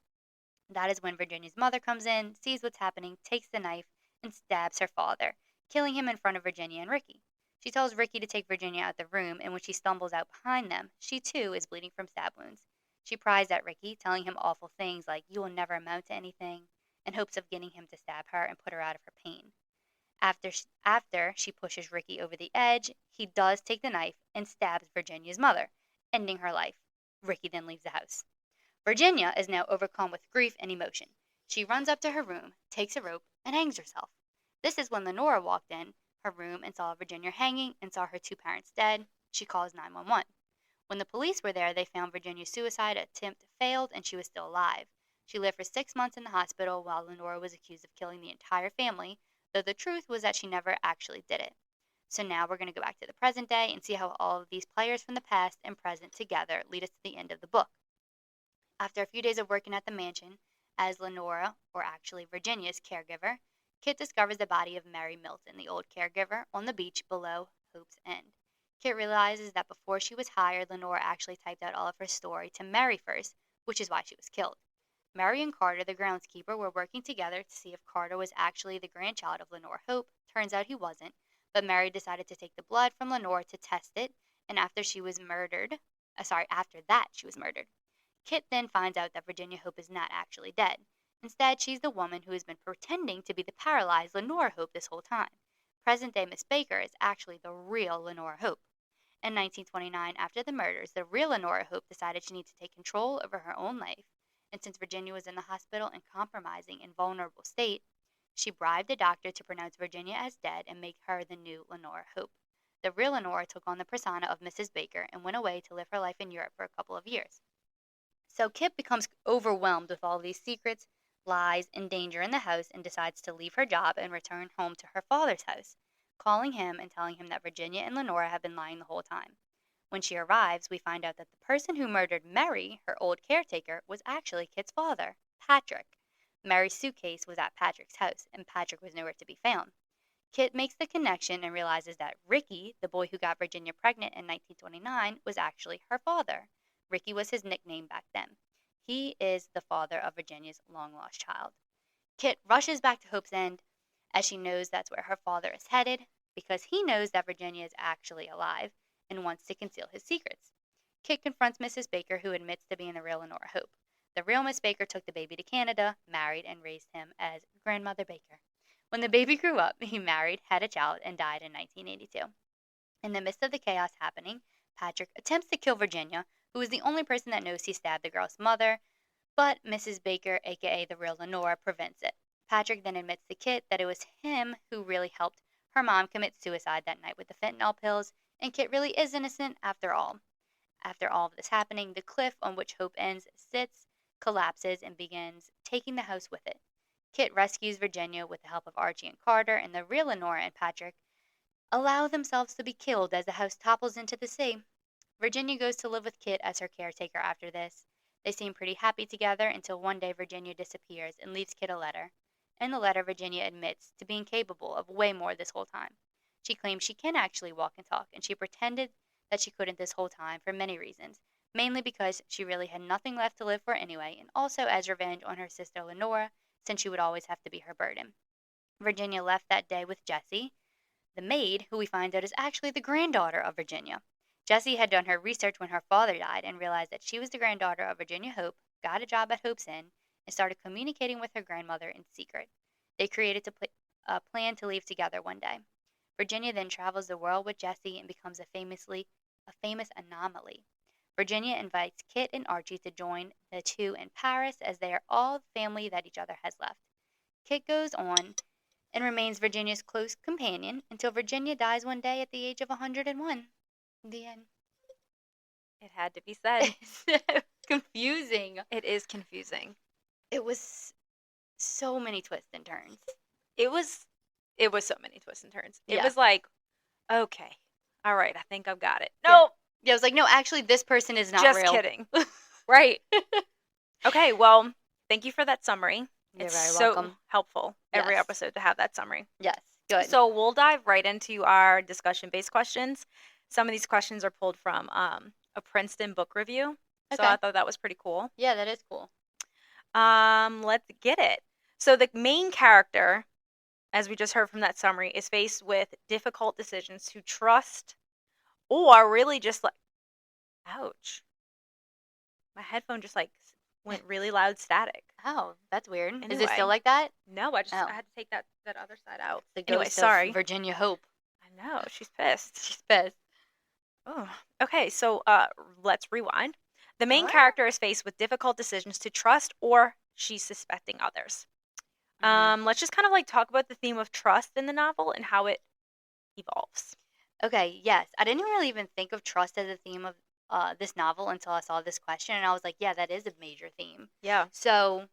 That is when Virginia's mother comes in, sees what's happening, takes the knife, and stabs her father, killing him in front of Virginia and Ricky. She tells Ricky to take Virginia out the room, and when she stumbles out behind them, she too is bleeding from stab wounds. She pries at Ricky, telling him awful things like, "You will never amount to anything," in hopes of getting him to stab her and put her out of her pain. After she pushes Ricky over the edge, he does take the knife and stabs Virginia's mother, ending her life. Ricky then leaves the house. Virginia is now overcome with grief and emotion. She runs up to her room, takes a rope, and hangs herself. This is when Lenora walked in her room and saw Virginia hanging and saw her two parents dead. She calls 911. When the police were there, they found Virginia's suicide attempt failed and she was still alive. She lived for 6 months in the hospital while Lenora was accused of killing the entire family, though the truth was that she never actually did it. So now we're going to go back to the present day and see how all of these players from the past and present together lead us to the end of the book. After a few days of working at the mansion as Lenora, or actually Virginia's caregiver, Kit discovers the body of Mary Milton, the old caregiver, on the beach below Hope's End. Kit realizes that before she was hired, Lenora actually typed out all of her story to Mary first, which is why she was killed. Mary and Carter, the groundskeeper, were working together to see if Carter was actually the grandchild of Lenora Hope. Turns out he wasn't, but Mary decided to take the blood from Lenora to test it, and after that she was murdered. Kit then finds out that Virginia Hope is not actually dead. Instead, she's the woman who has been pretending to be the paralyzed Lenora Hope this whole time. Present-day Miss Baker is actually the real Lenora Hope. In 1929, after the murders, the real Lenora Hope decided she needed to take control over her own life, and since Virginia was in the hospital in compromising and vulnerable state, she bribed a doctor to pronounce Virginia as dead and make her the new Lenora Hope. The real Lenora took on the persona of Mrs. Baker and went away to live her life in Europe for a couple of years. So Kit becomes overwhelmed with all these secrets, lies, and danger in the house and decides to leave her job and return home to her father's house, calling him and telling him that Virginia and Lenora have been lying the whole time. When she arrives, we find out that the person who murdered Mary, her old caretaker, was actually Kit's father, Patrick. Mary's suitcase was at Patrick's house, and Patrick was nowhere to be found. Kit makes the connection and realizes that Ricky, the boy who got Virginia pregnant in 1929, was actually her father. Ricky was his nickname back then. He is the father of Virginia's long-lost child. Kit rushes back to Hope's End as she knows that's where her father is headed because he knows that Virginia is actually alive and wants to conceal his secrets. Kit confronts Mrs. Baker, who admits to being the real Lenora Hope. The real Miss Baker took the baby to Canada, married, and raised him as Grandmother Baker. When the baby grew up, he married, had a child, and died in 1982. In the midst of the chaos happening, Patrick attempts to kill Virginia, who is the only person that knows he stabbed the girl's mother, but Mrs. Baker, aka the real Lenora, prevents it. Patrick then admits to Kit that it was him who really helped her mom commit suicide that night with the fentanyl pills, and Kit really is innocent after all. After all of this happening, the cliff on which Hope Ends sits collapses and begins taking the house with it. Kit rescues Virginia with the help of Archie and Carter, and the real Lenora and Patrick allow themselves to be killed as the house topples into the sea. Virginia goes to live with Kit as her caretaker after this. They seem pretty happy together until one day Virginia disappears and leaves Kit a letter. In the letter, Virginia admits to being capable of way more this whole time. She claims she can actually walk and talk, and she pretended that she couldn't this whole time for many reasons, mainly because she really had nothing left to live for anyway, and also as revenge on her sister Lenora, since she would always have to be her burden. Virginia left that day with Jessie, the maid, who we find out is actually the granddaughter of Virginia. Jessie had done her research when her father died and realized that she was the granddaughter of Virginia Hope, got a job at Hope's Inn, and started communicating with her grandmother in secret. They created a plan to leave together one day. Virginia then travels the world with Jessie and becomes a famous anomaly. Virginia invites Kit and Archie to join the two in Paris as they are all the family that each other has left. Kit goes on and remains Virginia's close companion until Virginia dies one day at the age of 101. The end. It had to be said. It's so confusing. It is confusing. It was so many twists and turns. It was so many twists and turns. It Yeah. was like, okay, all right, I think I've got it. Yeah. No, Yeah, I was like, no, actually, this person is not just real. kidding. Right. Okay, well, thank you for that summary. You're It's very so welcome. helpful every Yes. episode to have that summary. Yes, good. So we'll dive right into our discussion-based questions. Some of these questions are pulled from a Princeton book review. So Okay. I thought that was pretty cool. Yeah, that is cool. Let's get it. So the main character, as we just heard from that summary, is faced with difficult decisions to trust or really just like, ouch. My headphone just like went really loud static. Oh, that's weird. Is it Anyway. still like that? No, I Oh. had to take that other side out. The Anyway, ghost sorry. of Virginia Hope. I know, she's pissed. She's pissed. Oh. Okay, so let's rewind. The main What? character is faced with difficult decisions to trust or she's suspecting others. Mhm. Let's just kind of like talk about the theme of trust in the novel and how it evolves. Okay, yes. I didn't really even think of trust as a theme of this novel until I saw this question, and I was like, yeah, that is a major theme. Yeah. So,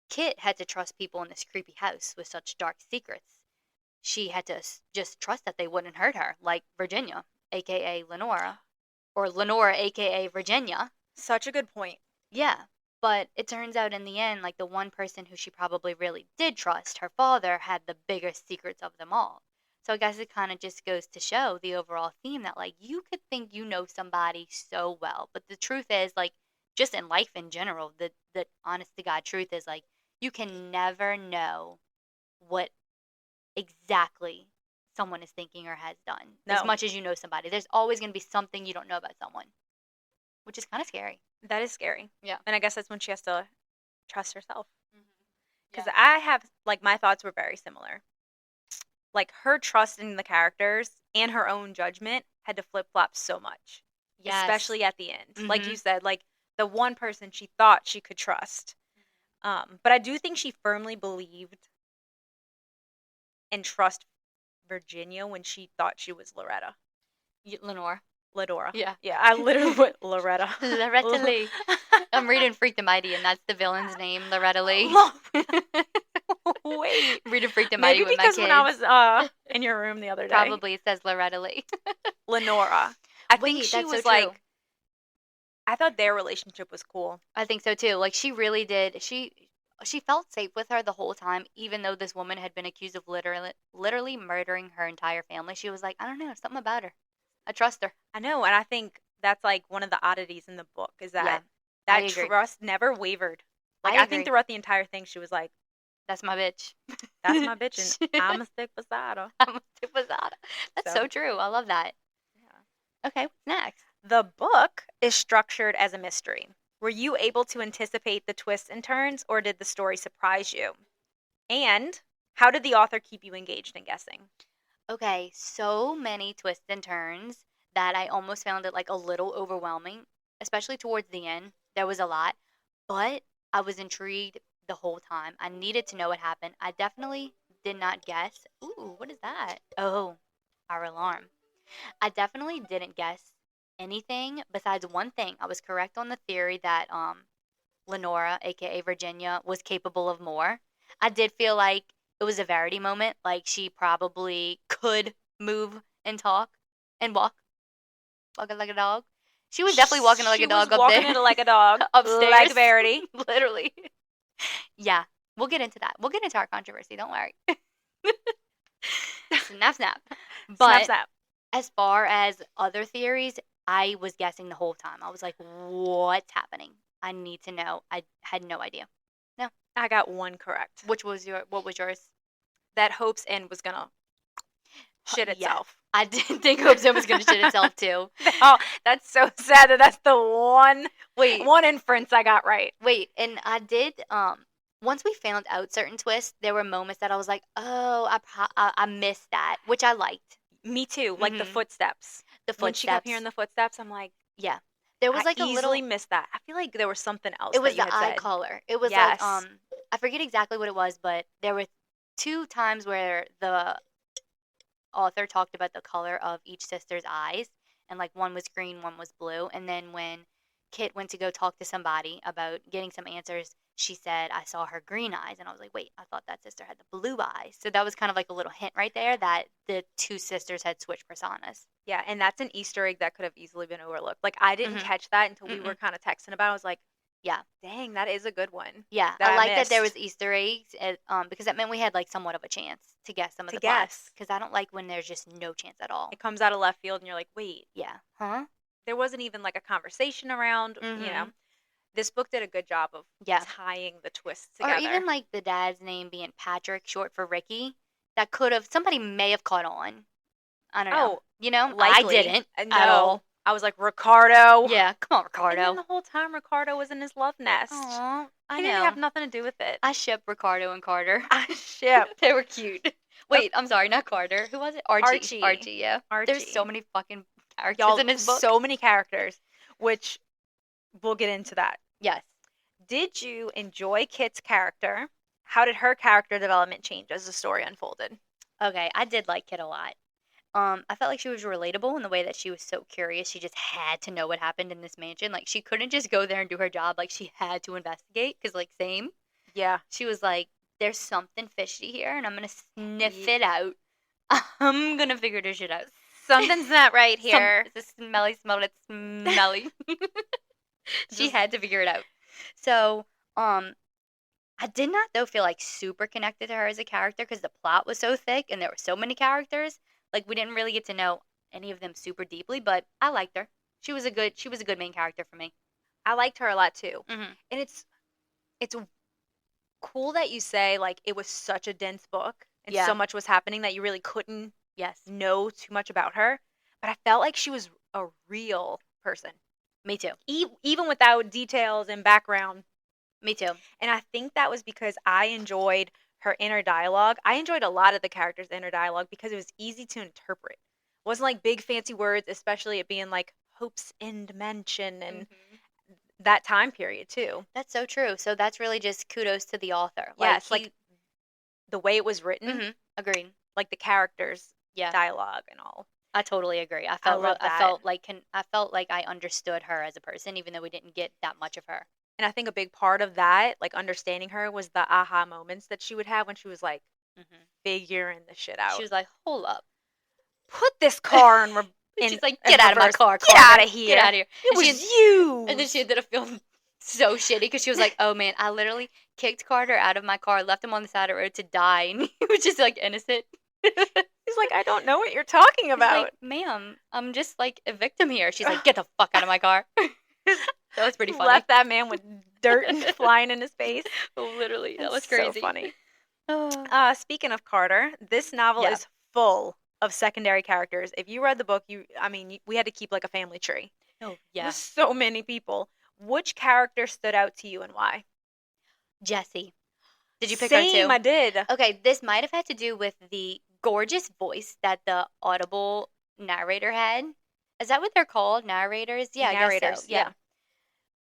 Kit had to trust people in this creepy house with such dark secrets. She had to just trust that they wouldn't hurt her, like Virginia, aka Lenora, or Lenora, aka Virginia. Such a good point. Yeah, but it turns out in the end, like the one person who she probably really did trust, her father, had the biggest secrets of them all. So I guess it kind of just goes to show the overall theme that like you could think you know somebody so well, but the truth is like just in life in general, the honest to God truth is like you can never know what exactly someone is thinking or has done. As No. much as you know somebody, there's always going to be something you don't know about someone, which is kind of scary. That is scary. Yeah. And I guess that's when she has to trust herself. Mm-hmm. Because I have, like, my thoughts were very similar. Like, her trust in the characters and her own judgment had to flip-flop so much. Yes. Especially at the end. Like Mhm. you said, like, the one person she thought she could trust. But I do think she firmly believed and trust Virginia when she thought she was Loretta. Lenore. Ledora. Yeah. Yeah, I literally put Loretta. Loretta Lee. I'm reading Freak the Mighty, and that's the villain's name, Loretta Lee. Wait. Reading Freak the Mighty Maybe with my because kids. when I was in your room the other day. Probably it says Loretta Lee. Lenora. I think Wait, she that's so was true. like, I thought their relationship was cool. I think so too. Like she really did. She felt safe with her the whole time, even though this woman had been accused of literally murdering her entire family. She was like, I don't know, something about her. I trust her. I know, and I think that's like one of the oddities in the book is that Yeah, I that agree. trust never wavered. Like I I, agree. think throughout the entire thing she was like, That's my bitch. that's my bitch and I'm a stick beside her. I'm a stick beside her. That's so true. I love that. Yeah. Okay, what's next? The book is structured as a mystery. Were you able to anticipate the twists and turns, or did the story surprise you? And how did the author keep you engaged in guessing? Okay, so many twists and turns that I almost found it like a little overwhelming, especially towards the end. There was a lot, but I was intrigued the whole time. I needed to know what happened. I definitely did not guess. Ooh, what is that? Oh, our alarm. I definitely didn't guess anything besides one thing. I was correct on the theory that Lenora, aka Virginia, was capable of more. I did feel like it was a Verity moment, like she probably could move and talk and walk like a dog. She was definitely walking like a dog She was up walking there. it like a dog. Upstairs. Like Verity. Literally. Yeah, we'll get into that. We'll get into our controversy. Don't worry. Snap. But Snap, snap. as far as other theories, I was guessing the whole time. I was like, what's happening? I need to know. I had no idea. I got one correct. What was yours? That Hope's End was gonna shit Yeah. itself. I did think Hope's End was going to shit itself too. Oh, that's so sad that that's the one Wait, inference I got right. and I did. Once we found out certain twists, there were moments that I was like, oh, I missed that, which I liked. Me too. Like the Mhm. footsteps. The When she kept footsteps. hearing the footsteps, I'm like, Yeah, there was I like a easily little. missed that. I feel like there was something else. It was that you the had eye said. color. It was Yes. like I forget exactly what it was, but there were 2 times where the author talked about the color of each sister's eyes, and like one was green, one was blue, and then when Kit went to go talk to somebody about getting some answers, she said, I saw her green eyes, and I was like, wait, I thought that sister had the blue eyes. So that was kind of like a little hint right there that the 2 sisters had switched personas. Yeah, and that's an Easter egg that could have easily been overlooked. Like I didn't Mhm. catch that until we Mm-mm. were kind of texting about it. I was like, Yeah. dang, that is a good one. Yeah, That I I like that there missed. was Easter eggs, because that meant we had like somewhat of a chance to guess some of To the plots. guess. Because I don't like when there's just no chance at all. It comes out of left field, and you're like, wait, Yeah. Huh? there wasn't even like a conversation around. You know, Mhm. this book did a good job of Yeah. tying the twists together. Or even like the dad's name being Patrick, short for Ricky. That somebody may have caught on. I don't know. Oh, You know, likely. I didn't No, at all. I was like, Ricardo. Yeah, come on, And then Ricardo. the whole time, Ricardo was in his love nest. Aw, I He didn't know. have nothing to do with it. I ship Ricardo and Carter. I ship They were cute. Wait, I'm sorry, not Carter. Who was it? Archie. Archie. Yeah. Archie. There's so many fucking characters Y'all, in his book. so many characters, which we'll get into that. Yes. Did you enjoy Kit's character? How did her character development change as the story unfolded? Okay, I did like Kit a lot. I felt like she was relatable in the way that she was so curious. She just had to know what happened in this mansion. Like, she couldn't just go there and do her job. Like, she had to investigate. Because, like, same. Yeah. She was like, there's something fishy here, and I'm going to sniff it out. I'm going to figure this shit out. Something's not right here. It's a smelly smell. It's smelly. She had to figure it out. So, I did not, though, feel like super connected to her as a character because the plot was so thick and there were so many characters. Like, we didn't really get to know any of them super deeply, but I liked her. She was a good main character for me. I liked her a lot too. Mm-hmm. And it's cool that you say like it was such a dense book and Yeah. so much was happening that you really couldn't Yes. know too much about her. But I felt like she was a real person, Me too. even without details and background. Me too. And I think that was because I enjoyed her inner dialogue. I enjoyed a lot of the characters' inner dialogue because it was easy to interpret. It wasn't like big fancy words, especially it being like Hope's End Mansion and that time period too. That's so true. So that's really just kudos to the author. Yes, like the way it was written, Mhm. Agreed. like the characters' Yeah. dialogue and all. I totally agree. I love I that. felt like I understood her as a person, even though we didn't get that much of her. And I think a big part of that, like understanding her, was the aha moments that she would have when she was like figuring the shit out. She was like, "Hold up." Put this car in. She's like, "Get out of my car! Get Carter. out of here! Get out of here!" It And was she- you. And then she ended up feeling so shitty because she was like, "Oh man, I literally kicked Carter out of my car, left him on the side of the road to die, and he was just like innocent." He's like, I don't know what you're talking He's about. like, "Ma'am, I'm just like a victim here." She's like, "Get the fuck out of my car." That was pretty funny. Left that man with dirt flying in his face. Literally, that was It's so crazy. funny. Oh. Speaking of Carter, this novel Yeah. is full of secondary characters. If you read the book, we had to keep like a family tree. Oh yeah, There's so many people. Which character stood out to you and why? Jessie. Did you pick Same, her too? I did. Okay, this might have had to do with the gorgeous voice that the Audible narrator had. Is that what they're called? Narrators? Yeah, I guess Narrators, so. yeah.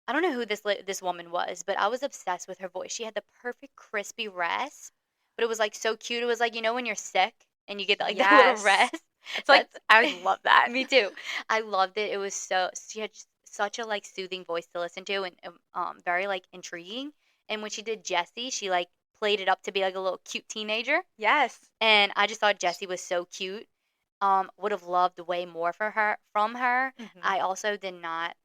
I don't know who this woman was, but I was obsessed with her voice. She had the perfect crispy rasp, but it was like so cute. It was like, you know, when you're sick and you get like that Yes. little rasp. It's like I love that. Me too. I loved it. It was she had such a like soothing voice to listen to and very like intriguing. And when she did Jessie, she like played it up to be like a little cute teenager. Yes. And I just thought Jessie was so cute. Would have loved way more from her. Mhm. I also did not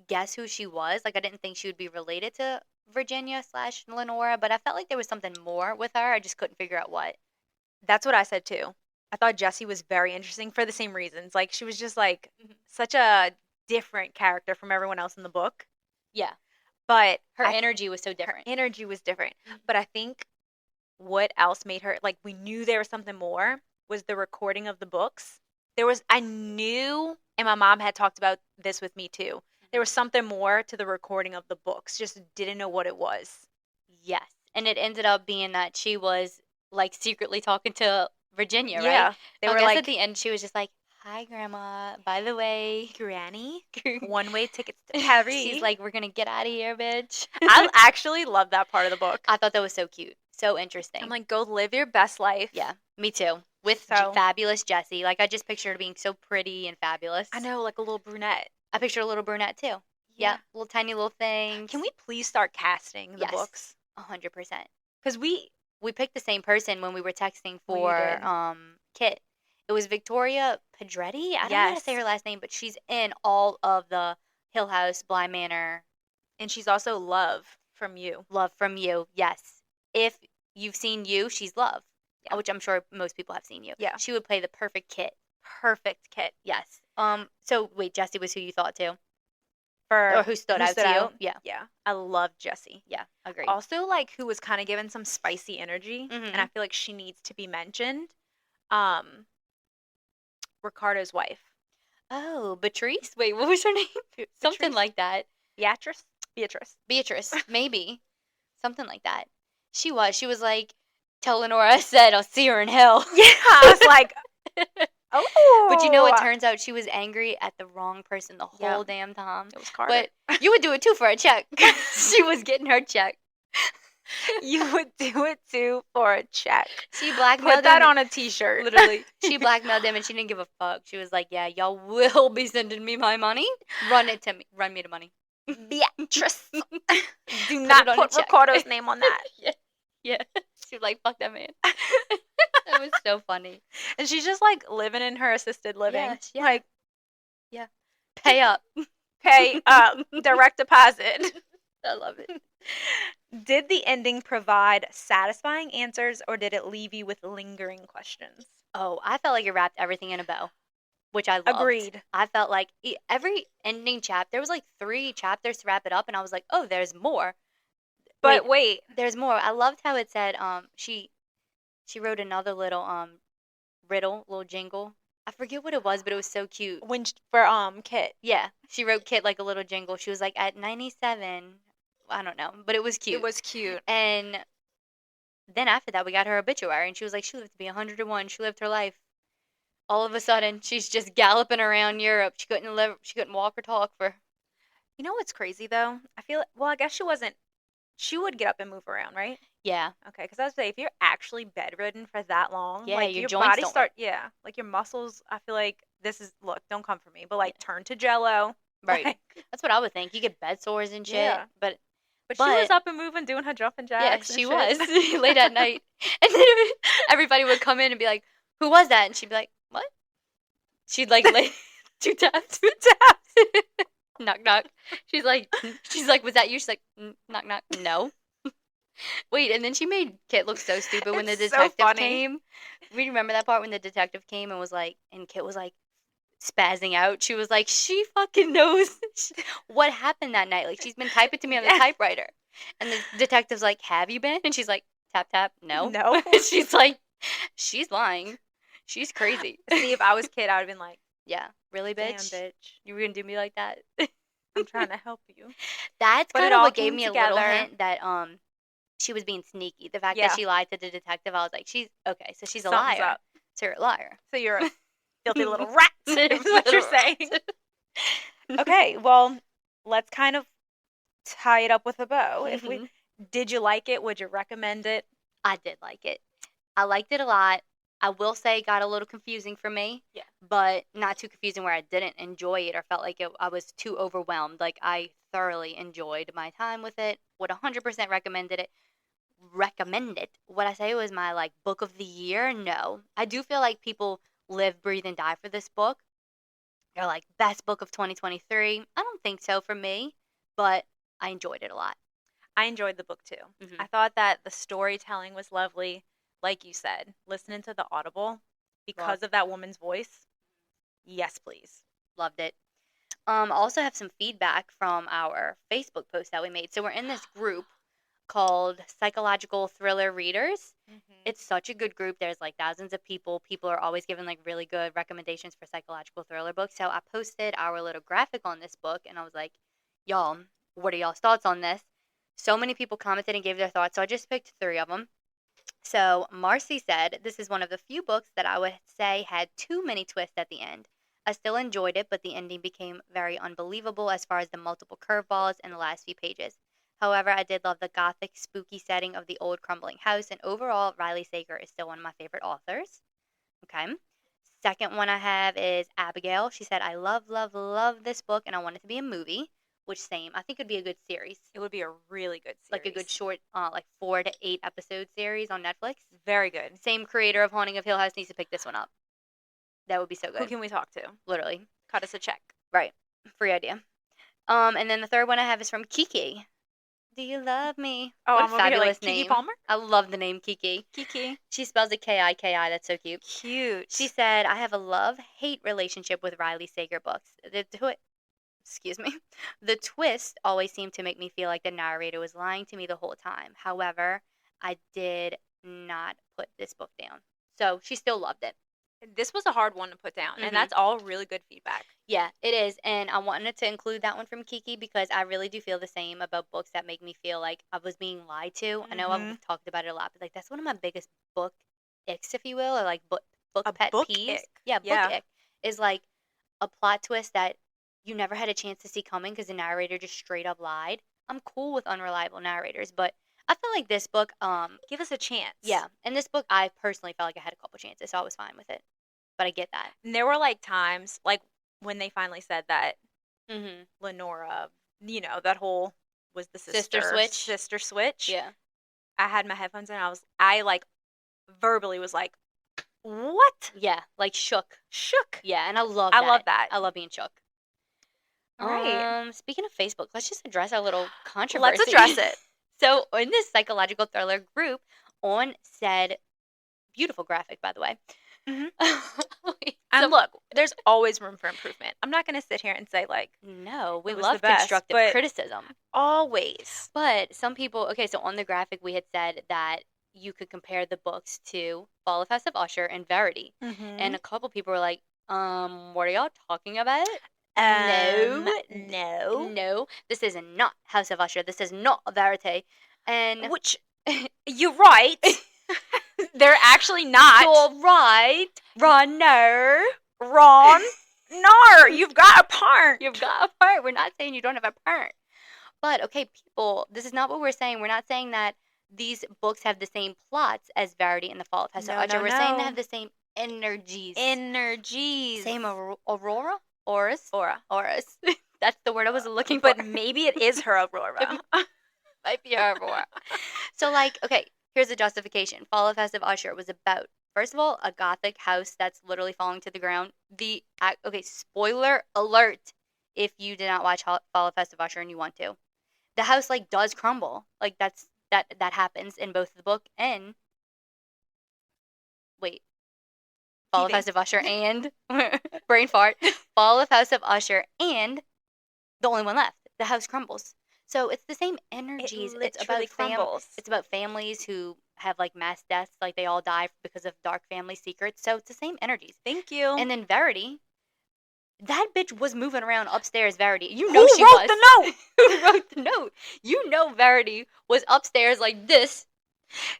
guess who she was. Like I didn't think she would be related to Virginia / Lenora, but I felt like there was something more with her. I just couldn't figure out what. That's what I said too. I thought Jessie was very interesting for the same reasons. Like she was just like Mhm. such a different character from everyone else in the book. Yeah, But her I- energy was so her different. energy was different. Mhm. But I think what else made her like we knew there was something more was the recording of the books. I knew, and my mom had talked about this with me too. There was something more to the recording of the books. Just didn't know what it was. Yes, and it ended up being that she was like secretly talking to Virginia, right? Yeah. They I were guess like, at the end she was just like, "Hi, Grandma. By the way." Granny, one-way tickets to Paris. She's like, "We're gonna get out of here, bitch." I actually love that part of the book. I thought that was so cute, so interesting. I'm like, go live your best life. yeah, me too. With So- fabulous Jessie, like I just pictured her being so pretty and fabulous. I know, like a little brunette. I picture a little brunette too. Yeah, little tiny little thing. Can we please start casting the Yes. books? 100%. Because we We picked the same person when we were texting Oh, you for did. Kit. It was Victoria Pedretti. I don't know how to Yes. say her last name, but she's in all of the Hill House, Bly Manor, and she's also Love from You. Love from You. Yes. If you've seen You, she's Love, Yeah. which I'm sure most people have seen You. Yeah. She would play the perfect Kit. Perfect Kit. Yes. So wait, Jessie was who you thought too, For or who stood out to you? Yeah. Yeah, I love Jessie. Yeah. Agreed. Also, like who was kind of given some spicy energy, Mhm. and I feel like she needs to be mentioned. Ricardo's wife. Oh, Beatrice? Wait, what was her name? Something Patrice? like that. Beatrice? Beatrice. Beatrice, maybe. Something like that. She was like, tell Lenora I said I'll see her in hell. Yeah, I was like, oh. But you know, it turns out she was angry at the wrong person the whole Yep. damn time. It was Carter. But you would do it too for a check. She was getting her check. You would do it too for a check. She blackmailed Put that him. on a t-shirt. Literally. She blackmailed him and she didn't give a fuck. She was like, yeah, y'all will be sending me my money. Run it to me. Run me the money. Beatrice. Do Put not it on put a check. Ricardo's name on that. Yeah. She was like, fuck that man. That was so funny. And she's just like living in her assisted living. Yes, yeah. Like, Pay up. pay direct deposit. I love it. Did the ending provide satisfying answers or did it leave you with lingering questions? Oh, I felt like it wrapped everything in a bow, which I loved. Agreed. I felt like every ending chapter, there was like 3 chapters to wrap it up, and I was like, oh, there's more. But wait. There's more. I loved how it said she wrote another little riddle, little jingle. I forget what it was, but it was so cute. For Kit. Yeah, she wrote Kit like a little jingle. She was like, at 97, I don't know, but it was cute. It was cute. And then after that, we got her obituary, and she was like, she lived to be 101. She lived her life. All of a sudden, she's just galloping around Europe. She couldn't walk or talk for. You know what's crazy though? I feel well. I guess she wasn't. She would get up and move around, right? Yeah. Okay, because I was say if you're actually bedridden for that long, Yeah, like your your joints body don't start, yeah, like your muscles. I feel like look, don't come for me, but like turn to jello. Right. Like, That's what I would think. You get bed sores and shit. Yeah. But But she was up and moving, doing her jumping yeah, jacks. and she shit. was late at night. And then everybody would come in and be like, who was that? And she'd be like, what? She'd like lay 2 taps. 2 taps. Knock, knock. She's like, was that you? She's like, knock, knock. No. Wait, and then she made Kit look so stupid when the It's so detective funny. came. We remember that part when the detective came and was like, and Kit was like spazzing out. She was like, she fucking knows what happened that night. Like, she's been typing to me on the Yeah. typewriter. And the detective's like, have you been? And she's like, tap, tap. No. No. She's like, she's lying. She's crazy. See, if I was Kid, I would have been like, Yeah. Really, damn, bitch? bitch. You were going to do me like that? I'm trying to help you. That's But kind it of all what gave came me a little together. hint that she was being sneaky. The fact Yeah. that she lied to the detective, I was like, she's okay, so she's a Something's liar. up. So you're a liar. So you're a filthy little rat, is what you're Little saying. Okay, well, let's kind of tie it up with a bow. Mhm. Did you like it? Would you recommend it? I did like it. I liked it a lot. I will say it got a little confusing for me. Yeah. But not too confusing where I didn't enjoy it or felt like I was too overwhelmed. Like, I thoroughly enjoyed my time with it. Would 100% recommend it. Would I say it was my, like, book of the year? No. I do feel like people live, breathe, and die for this book. They're like, best book of 2023. I don't think so for me, but I enjoyed it a lot. I enjoyed the book too. Mhm. I thought that the storytelling was lovely. Like you said, listening to the Audible because Loved. of that woman's voice. Yes, please. Loved it. Also have some feedback from our Facebook post that we made. So we're in this group called Psychological Thriller Readers. It's such a good group. There's like thousands of people. People are always giving like really good recommendations for psychological thriller books. So I posted our little graphic on this book and I was like, y'all, what are y'all's thoughts on this? So many people commented and gave their thoughts. So I just picked 3 of them. So Marcy said, this is one of the few books that I would say had too many twists at the end. I still enjoyed it, but the ending became very unbelievable as far as the multiple curveballs in the last few pages. However, I did love the gothic, spooky setting of the old crumbling house, and overall, Riley Sager is still one of my favorite authors. Okay. Second one I have is Abigail. She said, I love, love, love this book, and I want it to be a movie, which same. I think it would be a good series. It would be a really good series. Like a good short, like 4 to 8 episode series on Netflix. Very good. Same creator of Haunting of Hill House needs to pick this one up. That would be so Who good. can we talk to? Literally. Cut us a check. Right. Free idea. And then the third one I have is from Kiki. Do you love me? Oh, What a I'm over here fabulous like Kiki name. Palmer? I love the name Kiki. Kiki. She spells it K-I-K-I. That's so cute. Cute. She said, I have a love-hate relationship with Riley Sager books. Excuse me. The twist always seemed to make me feel like the narrator was lying to me the whole time. However, I did not put this book down. So she still loved it. This was a hard one to put down, Mhm. and that's all really good feedback. Yeah, it is. And I wanted to include that one from Kiki because I really do feel the same about books that make me feel like I was being lied to. I know Mhm. I've talked about it a lot, but like that's one of my biggest book icks, if you will, or like book A pet book peeves. ick. Yeah, book Yeah. ick is like a plot twist that you never had a chance to see coming because the narrator just straight up lied. I'm cool with unreliable narrators, but I feel like this book, Give us a chance. yeah, in this book, I personally felt like I had a couple chances, so I was fine with it. But I get that. And there were like times, like when they finally said that Mm-hmm. Lenora, that whole was the Sister switch? Sister switch. Yeah. I had my headphones in. I like verbally was like, what? Yeah, like shook. Shook. Yeah, and I love I that. love that. I love being shook. All right. Speaking of Facebook, let's just address our little controversy. Let's address it. So, in this psychological thriller group, on said beautiful graphic, by the way. Mhm. Wait, And so- look, there's always room for improvement. I'm not going to sit here and say like no, we it was love the best, constructive but- criticism. always. But some people, okay, so on the graphic, we had said that you could compare the books to Fall of House of Usher and Verity. Mm-hmm. And a couple people were like, what are y'all talking about? No. No, this is not House of Usher. This is not Verity. And Which you're right. They're actually not. you're right, runner. Ron. No, you've got a part. You've got a part. We're not saying you don't have a part. But, okay, people, this is not what we're saying. We're not saying that these books have the same plots as Verity and the Fall of House of Usher. We're saying they have the same energies. Energies. Same Aurora? Auras? Aura. Auras. That's the word I was looking for. But maybe it is her Aurora. Might be Aurora. So, like, okay, here's the justification. Fall of House of Usher was about, first of all, a gothic house that's literally falling to the ground. Okay, spoiler alert if you did not watch Fall of House of Usher and you want to. The house, like, does crumble. Like, that happens in both the book and, wait, Fall of Teething. House of Usher and, brain fart, Fall of House of Usher and the only one left. The house crumbles. So it's the same energies. It's about literally crumbles. It's about families who have like mass deaths, like they all die because of dark family secrets. So it's the same energies. Thank you. And then Verity, that bitch was moving around upstairs. Verity, you know Who she wrote was. the note? Who wrote the note? You know Verity was upstairs like this,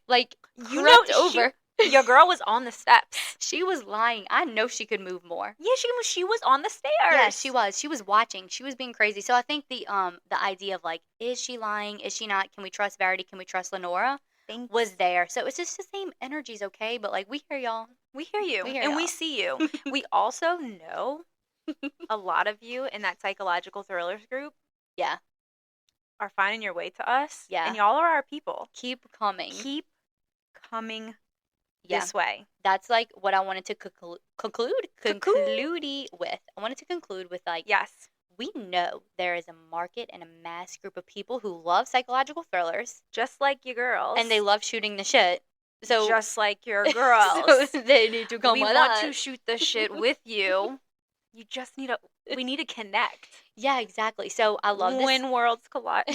like You crept know over. Your girl was on the steps. She was lying. I know she could move more. Yeah, she was on the stairs. Yeah, she was. She was watching. She was being crazy. So I think the idea of like, is she lying? Is she not? Can we trust Verity? Can we trust Lenora? Was there. So it's just the same energies, okay? But like, we hear y'all. We hear you. We hear and we y'all. see you. We also know a lot of you in that psychological thrillers group Yeah. are finding your way to us. Yeah. And y'all are our people. Keep coming. Keep coming Yeah. this way. That's like what I wanted to conclude with. I wanted to conclude with like, Yes. we know there is a market and a mass group of people who love psychological thrillers Just like your girls. and they love shooting the shit. So just like your girls. so they need to come we with want us. to shoot the shit with you. You just we need to connect. Yeah, exactly. So I love this When worlds collide.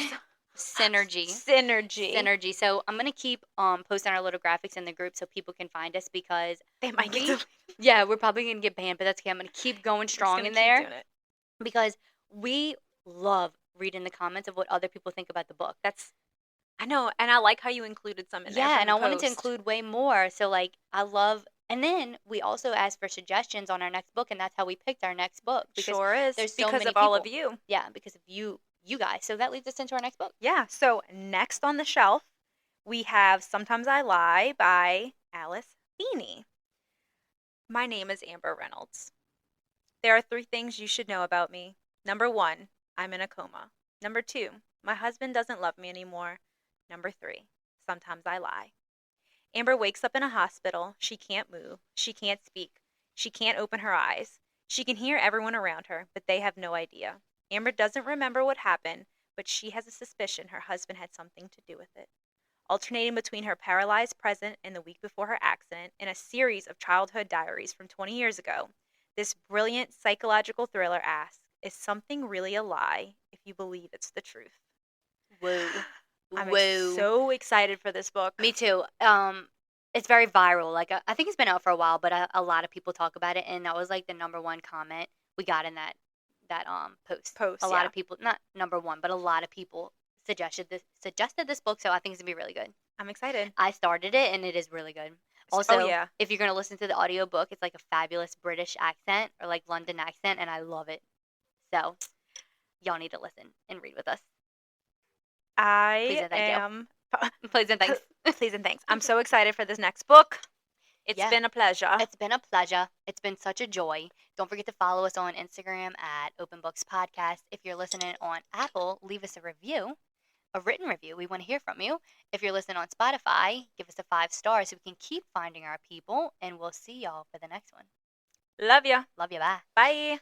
synergy. Synergy. So I'm gonna keep posting our little graphics in the group so people can find us because They might get we- deleted. yeah, we're probably gonna get banned, but that's okay. I'm gonna keep going I'm just strong gonna in keep there doing it. because we love reading the comments of what other people think about the book. I know, and I like how you included some in there. Yeah, from and the I wanted to post. include way more. So like I love, and then we also asked for suggestions on our next book, and that's how we picked our next book. Because Sure is there's so because many of all of people. you. Yeah, because of you guys. So that leads us into our next book. Yeah. So next on the shelf, we have "Sometimes I Lie" by Alice Feeney. My name is Amber Reynolds. There are 3 things you should know about me. Number 1, I'm in a coma. Number 2, my husband doesn't love me anymore. Number 3, sometimes I lie. Amber wakes up in a hospital. She can't move. She can't speak. She can't open her eyes. She can hear everyone around her, but they have no idea. Amber doesn't remember what happened, but she has a suspicion her husband had something to do with it. Alternating between her paralyzed present and the week before her accident in a series of childhood diaries from 20 years ago, this brilliant psychological thriller asks, is something really a lie if you believe it's the truth? Whoa. I'm Whoa. so excited for this book. Me too. it's very viral. Like I think it's been out for a while, but a lot of people talk about it, and that was like the number one comment we got in that post. Post, A lot yeah. of people, not number one, but a lot of people suggested this book, so I think it's gonna be really good. I'm excited. I started it, and it is really good. Oh, Also, yeah. if you're gonna listen to the audiobook, it's like a fabulous British accent or like London accent, and I love it. So y'all need to listen and read with us. Please I and thank you. am. Please and thanks. Please and thanks. I'm so excited for this next book. It's Yeah. been a pleasure. It's been a pleasure. It's been such a joy. Don't forget to follow us on Instagram at Open Books Podcast. If you're listening on Apple, leave us a review, a written review. We want to hear from you. If you're listening on Spotify, give us a 5 stars so we can keep finding our people. And we'll see y'all for the next one. Love ya. Love you. Bye. Bye.